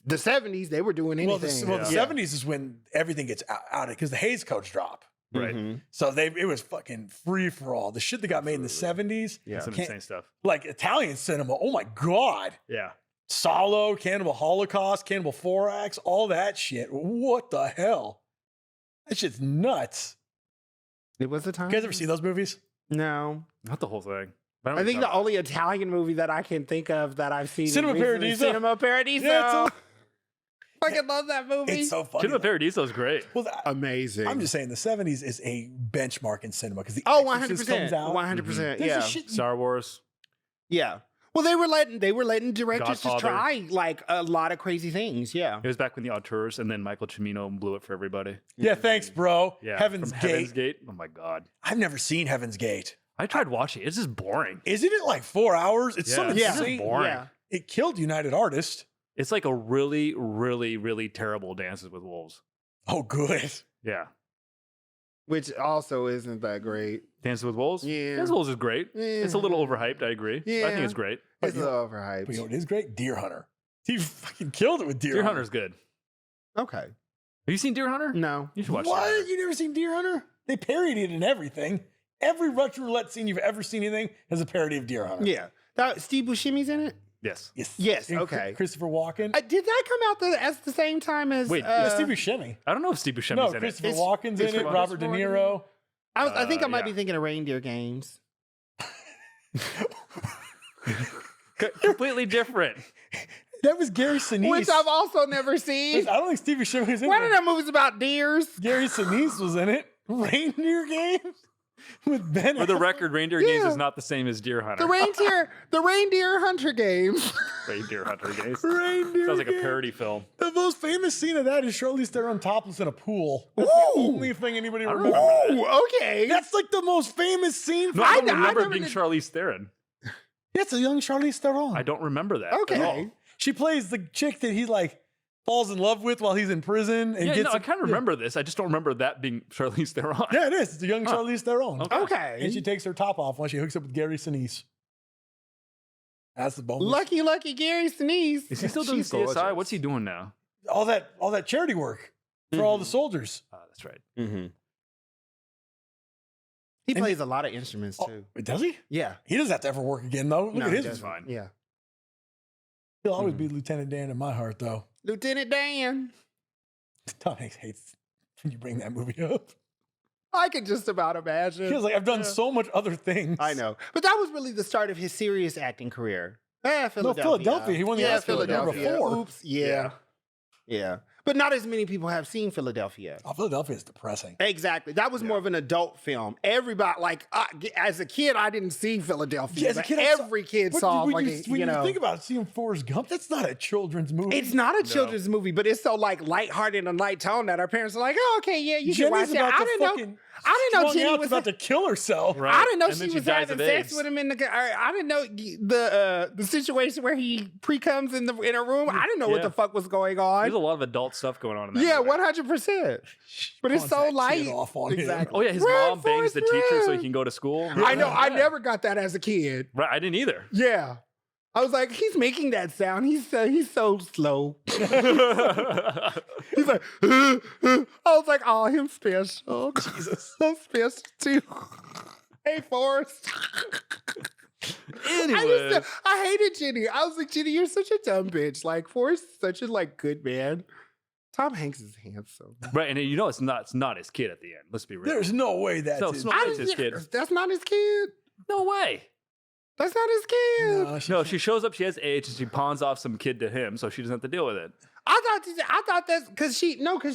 The 70s, they were doing Well, anything. the Yeah. 70s is when everything gets out of because the Hays codes drop. Right. Mhm. So it was fucking free for all. The shit that got made in the 70s, Yeah. Some Can't- insane stuff. like Italian cinema. Oh my God. Yeah. Solo, Cannibal Holocaust, Cannibal Thorax, all that shit. What the hell? That shit's nuts. It was the time. You guys ever see those movies? No. Not the whole thing. But I think the only Italian movie that I can think of that I've seen Cinema recently- Paradiso? Cinema Paradiso. Yeah, Fucking love that movie. It's so funny. Cinema Paradiso is great. Well, amazing. I'm just saying the 70s is a benchmark in cinema because the Oh, Exorcist 100%. comes out. 100%. There's Yeah. a shit Star Wars. Yeah. Well, they were letting directors just Godfather. try like a lot of crazy things. Yeah. It was back when the auteurs, and then Michael Cimino blew it for everybody. Yeah, thanks, bro. Yeah. Heaven's from Gate. Heaven's Gate. Oh my God. I've never seen Heaven's Gate. I tried watching it. It's just boring. Isn't it like 4 hours? It's so Yeah, Yeah. it's just insane. boring. Yeah. It killed United Artists. It's like a really, really, really terrible Dances with Wolves. Oh, good. Yeah. Which also isn't that great. Dances with Wolves? Yeah. Dances with Wolves is great. Yeah. It's a little overhyped, I agree. I Yeah. think it's great. It's you a know- little But overhyped. you know what is great? Deer Hunter. He fucking killed it with Deer, Deer Hunter. Hunter's good. Okay. Have you seen Deer Hunter? No. You should watch Deer What? Hunter. You never seen Deer Hunter? They parodied it in everything. Every Russian roulette scene you've ever seen anything has a parody of Deer Hunter. Yeah. That Steve Buscemi's in it? Yes. Yes. Yes, And okay. Christopher Walken. Did that come out at the same time as Wait, Yeah, Steve Buscemi. I don't know if Steve Buscemi's No, in it. Christopher It's- Walken's in it's it. from- Robert De Niro. I think I might yeah. be thinking of Reindeer Games. Completely different. That was Gary Sinise. Which I've also never seen. Listen, I don't think Steve Buscemi was in One of it. them movies about deers. Gary Sinise was in it. Reindeer Games with Ben. For the Affleck. record, Reindeer Games Yeah. is not the same as Deer Hunter. The reindeer hunter games. Reindeer Hunter Games. Reindeer Sounds like a Games. parody film. The most famous scene of that is Charlize Theron topless in a pool. That's Ooh. the only thing anybody I don't remembers. remember Ooh, okay. That's like the most famous scene. No, I don't I remember never it being did- Charlize Theron. That's a young Charlize Theron. I don't remember that. Okay. at all. She plays the chick that he like falls in love with while he's in prison and Yeah, gets. no, I kind of remember this. I just don't remember that being Charlize Theron. Yeah, it is. It's a young Charlize Theron. Okay. Okay. And she takes her top off when she hooks up with Gary Sinise. That's the bonus. Lucky Gary Sinise. Is he still doing She's CSI? gorgeous. What's he doing now? All that charity work for all the soldiers. That's right. Mm-hmm. He And- plays a lot of instruments too. Oh, does he? Yeah. He doesn't have to ever work again though. Look No, at he his. doesn't. Fine. Yeah. He'll always be Lieutenant Dan in my heart though. Lieutenant Dan. Tom Hanks hates when you bring that movie up. I could just about imagine. He was like, I've done Yeah. so much other things. I know. But that was really the start of his serious acting career. Philadelphia. Philadelphia. He won the Oscar Philadelphia. number 4. Oops. Yeah. Yeah. But not as many people have seen Philadelphia. Oh, Philadelphia is depressing. Exactly. That was more of an adult film. Everybody, like, as a kid, I didn't see Philadelphia. Yeah, as a but kid, I saw- every kid But saw, when like, you think about it, seeing Forrest Gump, that's not a children's movie. it's not a children's movie, but it's so like lighthearted and light tone that our parents are like, "Oh, okay, yeah, you can watch Jenny's it." about I to didn't know. fucking I didn't know strung Jenny out, was about to kill herself. Right. I didn't know And then she was dies having of sex AIDS. with him in the. I didn't know the situation where he pre-comes in a room. I didn't know what Yeah. the fuck was going There's a on. lot of adult stuff going on in that Yeah, movie. 100%. But it's Pawns so that kid light. off on him. Exactly. Oh yeah, his Run, mom bangs Forrest, the teacher so he run. can go to school. I know. I Yeah. never got that as a kid. Right, I didn't either. Yeah. I was like, he's making that sound. He's so slow. He's like, I was like, oh, him special. Jesus. So special too. Hey, Forrest. Anyway, I hated Jenny. I was like, Jenny, you're such a dumb bitch. Like, Forrest is such a like good man. Tom Hanks is handsome. right, and you know it's not his kid at the end. Let's be real. There's no way that's No, his. it's not his kid. That's not his kid. No way. That's not his kid. No, No, she shows up. She has AIDS, and she pawns off some kid to him, so she doesn't have to deal with it. I thought that's because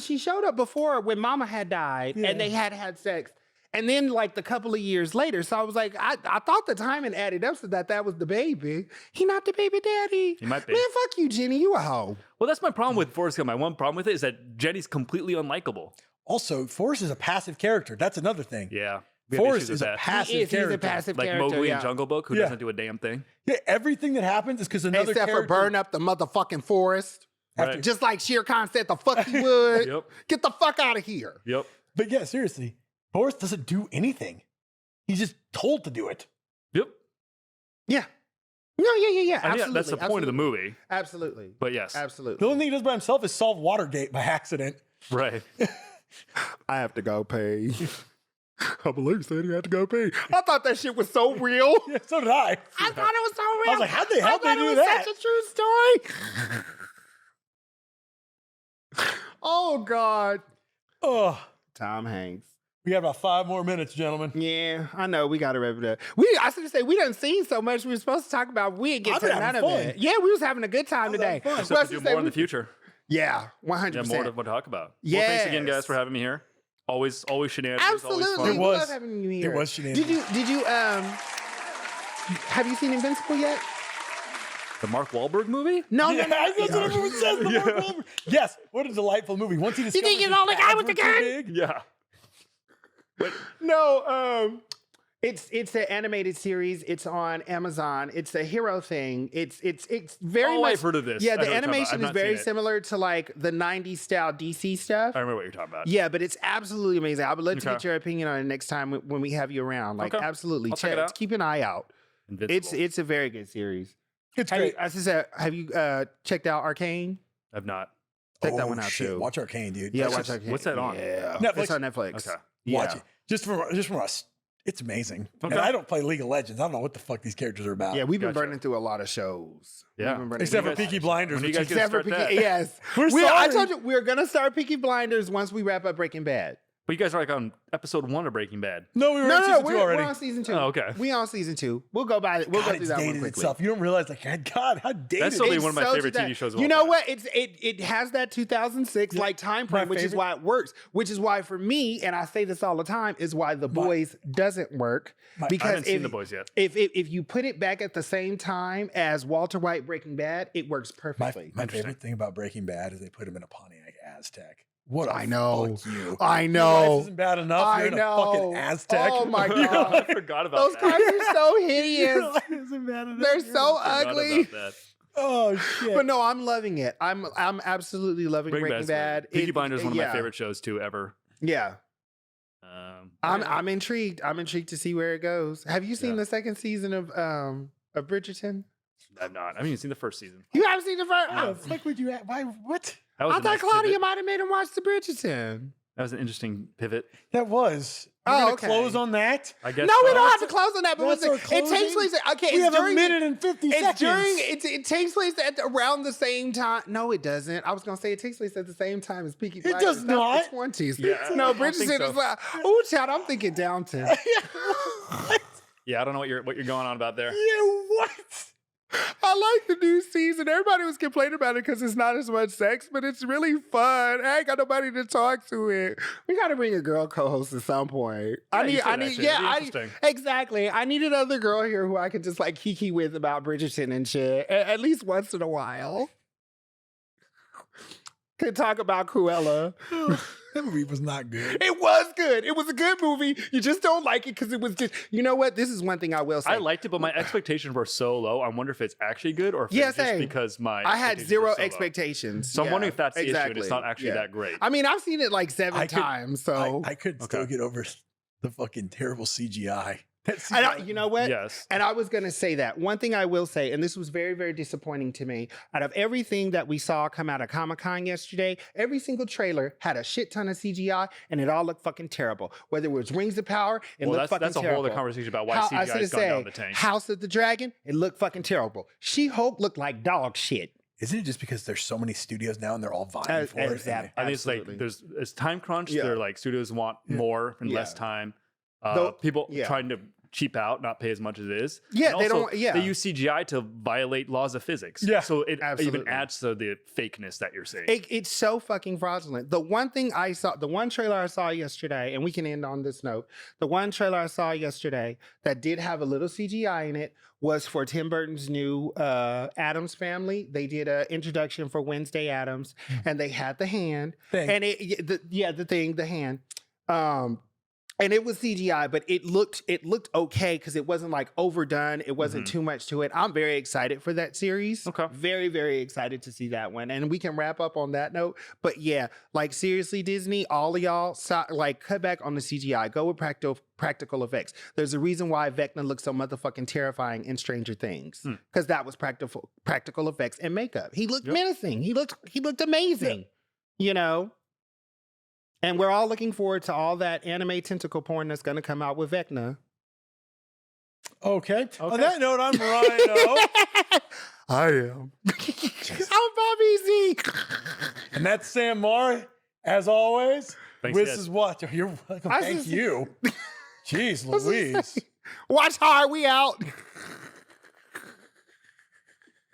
she showed up before when Mama had died Yeah. and they had sex. And then like the couple of years later, so I was like, I thought the timing added up so that was the baby. He not the baby daddy. He might be. Man, fuck you, Jenny. You a hoe. Well, that's my problem with Forrest Gump. My one problem with it is that Jenny's completely unlikable. Also, Forrest is a passive character. That's another thing. Yeah, we have Forrest issues with is a that. passive He's character. a passive Like character. Mowgli yeah. in Jungle Book, who Yeah. doesn't do a damn thing. Yeah, everything that happens is because another Except character. for burn up the motherfucking forest. Right. Just like Shere Khan said the fuck he would. Yep. Get the fuck out of here. Yep. But yeah, seriously, Forrest doesn't do anything. He's just told to do it. Yep. Yeah. No, yeah. I mean, Absolutely. that's the point of the absolutely. movie. Absolutely. But yes. The Absolutely. only thing he does by himself is solve Watergate by accident. Right. I have to go pee. I believe said he had to go pee. I thought that shit was so real. Yeah, so did I. I thought it was so real. I was like, how'd they I do thought it was that? such a true story. Oh God. Oh, Tom Hanks. we got about 5 more minutes, gentlemen. Yeah, I know. We got to wrap it up. I should say we done seen so much. We were supposed to talk about. We didn't get I've to been none of having fun. it. Yeah, we was having a good time I was today. having fun. Just Well, I have to should do say more in we- the future. Yeah, 100%. Yeah, more to talk about. Well, thanks again, guys, Yes. for having me here. Always shenanigans. Absolutely. Always It fun. We was. love having you here. It was shenanigans. Did you have you seen Invincible yet? The Mark Wahlberg movie? No, Yeah, no, no. that's what everyone says. The Mark Wahlberg. Yes, what a delightful movie. Once he discovers think his it's all the guy abs with the were too gun? big. Yeah. No, it's an animated series. It's on Amazon. It's a hero thing. It's very Oh, much. I've heard of this. Yeah, I know the what you're talking about. animation I've is not very seen it. similar to like the '90s style DC stuff. I remember what you're talking about. Yeah, but it's absolutely amazing. I would love to Okay. get your opinion on it next time when we have you around. Like, Okay. absolutely, I'll check it out. Keep an eye out. Invincible. It's a very good series. It's Have you, great. as I said, have you checked out Arcane? I've not. Check that Oh, one out shit. too. Watch Arcane, dude. Yeah, That's watch just- Arcane. what's that on? Yeah, Netflix? it's on Netflix. Okay. Watch Yeah. it. Just from us. It's amazing. Okay. And I don't play League of Legends. I don't know what the fuck these characters are about. Yeah, we've been Gotcha. burning through a lot of shows. Yeah. We've been burning Except through for a lot Peaky of Blinders. When you which guys is- get- Except for start Peaky, that. yes. We're I sorry. told you we're gonna start Peaky Blinders once we wrap up Breaking Bad. But you guys are like on episode 1 of Breaking Bad. No, we were No, on no, season 2 we're already. on season 2. Oh, okay. We on season 2. We'll go by it. We'll God, go through it's that one dated quickly. itself. You don't realize, like, God, how dated That's it totally is. one of my so favorite today. TV shows of You all know time. what? It has that 2006 like time frame, which is favorite- why it works. Which is why for me, and I say this all the time, is why The Boys doesn't work. I I Because haven't seen The Boys yet. if you put it back at the same time as Walter White Breaking Bad, it works perfectly. My favorite thing about Breaking Bad is they put him in a Pontiac Aztec. What a I know. fuck you. I Your know. life isn't bad enough. I You're in a know. fucking Aztec. Oh my Your God. I life- forgot about Those that. cars are so your hideous. life isn't bad enough. They're You're so in a- Forgot ugly. about that. Oh shit. But no, I'm loving it. I'm absolutely loving Breaking Bad's Bad. great. Peaky It- Blinders is one of yeah. my favorite shows too ever. Yeah. Yeah. I'm intrigued. I'm intrigued to see where it goes. Have you seen Yeah. the second season of Bridgerton? I've not. I haven't even seen the first season. You haven't seen the first? How the fuck would you? Why? What? That was I a thought nice Claudia pivot. might have made him watch the Bridgerton. That was an interesting pivot. That was. We're Oh, gonna okay. close on that. I guess. No, we so. don't have to close on that. But That's listen, our it takes closing? place. Okay, We it's have a during minute and 50 It's seconds. during. It takes place around the same time. No, it doesn't. I was gonna say it takes place at the same time as Peaky Blinders. does not. The 20s. Yeah, No, I don't think Bridgerton so. is like. Oh, child, I'm thinking Downton. Yeah, I don't know what you're going on about there. Yeah, what? I like the new season. Everybody was complaining about it because it's not as much sex, but it's really fun. I ain't got nobody to talk to it. We got to bring a girl co-host at some point. Exactly. I need another girl here who I could just like kiki with about Bridgerton and shit, at least once in a while. Could talk about Cruella. That movie was not good. It was good. It was a good movie. You just don't like it because it was just, you know what? This is one thing I will say. I liked it, but my expectations were so low. I wonder if it's actually good or if it's just because I had zero expectations. So I'm wondering if that's the issue and it's not actually that great. I mean, I've seen it like 7 times, so. I could still get over the fucking terrible CGI. You know what? Yes. And I was going to say that. One thing I will say, and this was very, very disappointing to me, out of everything that we saw come out of Comic-Con yesterday, every single trailer had a shit ton of CGI, and it all looked fucking terrible. Whether it was Rings of Power, it looked fucking terrible. That's a whole other conversation about why CGI has gone down the tank. House of the Dragon, it looked fucking terrible. She-Hulk looked like dog shit. Isn't it just because there's so many studios now and they're all vying for it? I think it's like it's time crunch. They're like studios want more and less time. People trying to cheap out, not pay as much as it is. Yeah, and they also, don't. Yeah, they use CGI to violate laws of physics. Yeah, so it even adds to the fakeness that you're seeing. It's so fucking fraudulent. The one thing I saw, the one trailer I saw yesterday, and we can end on this note. The one trailer I saw yesterday that did have a little CGI in it was for Tim Burton's new Addams Family. They did an introduction for Wednesday Addams, and they had the hand, and the hand. And it was CGI, but it looked okay because it wasn't like overdone. It wasn't too much to it. I'm very excited for that series. Okay. Very, very excited to see that one. And we can wrap up on that note. But yeah, like seriously, Disney, all of y'all, like cut back on the CGI. Go with practical effects. There's a reason why Vecna looks so motherfucking terrifying in Stranger Things. Because that was practical effects and makeup. He looked menacing. He looked amazing. You know? And we're all looking forward to all that anime tentacle porn that's going to come out with Vecna. Okay. On that note, I'm Rhino. I am. I'm Bobby Z. And that's Sam Murray. As always, thanks, this is what. You're welcome. Thank you. Jeez Louise. Watch hard. We out.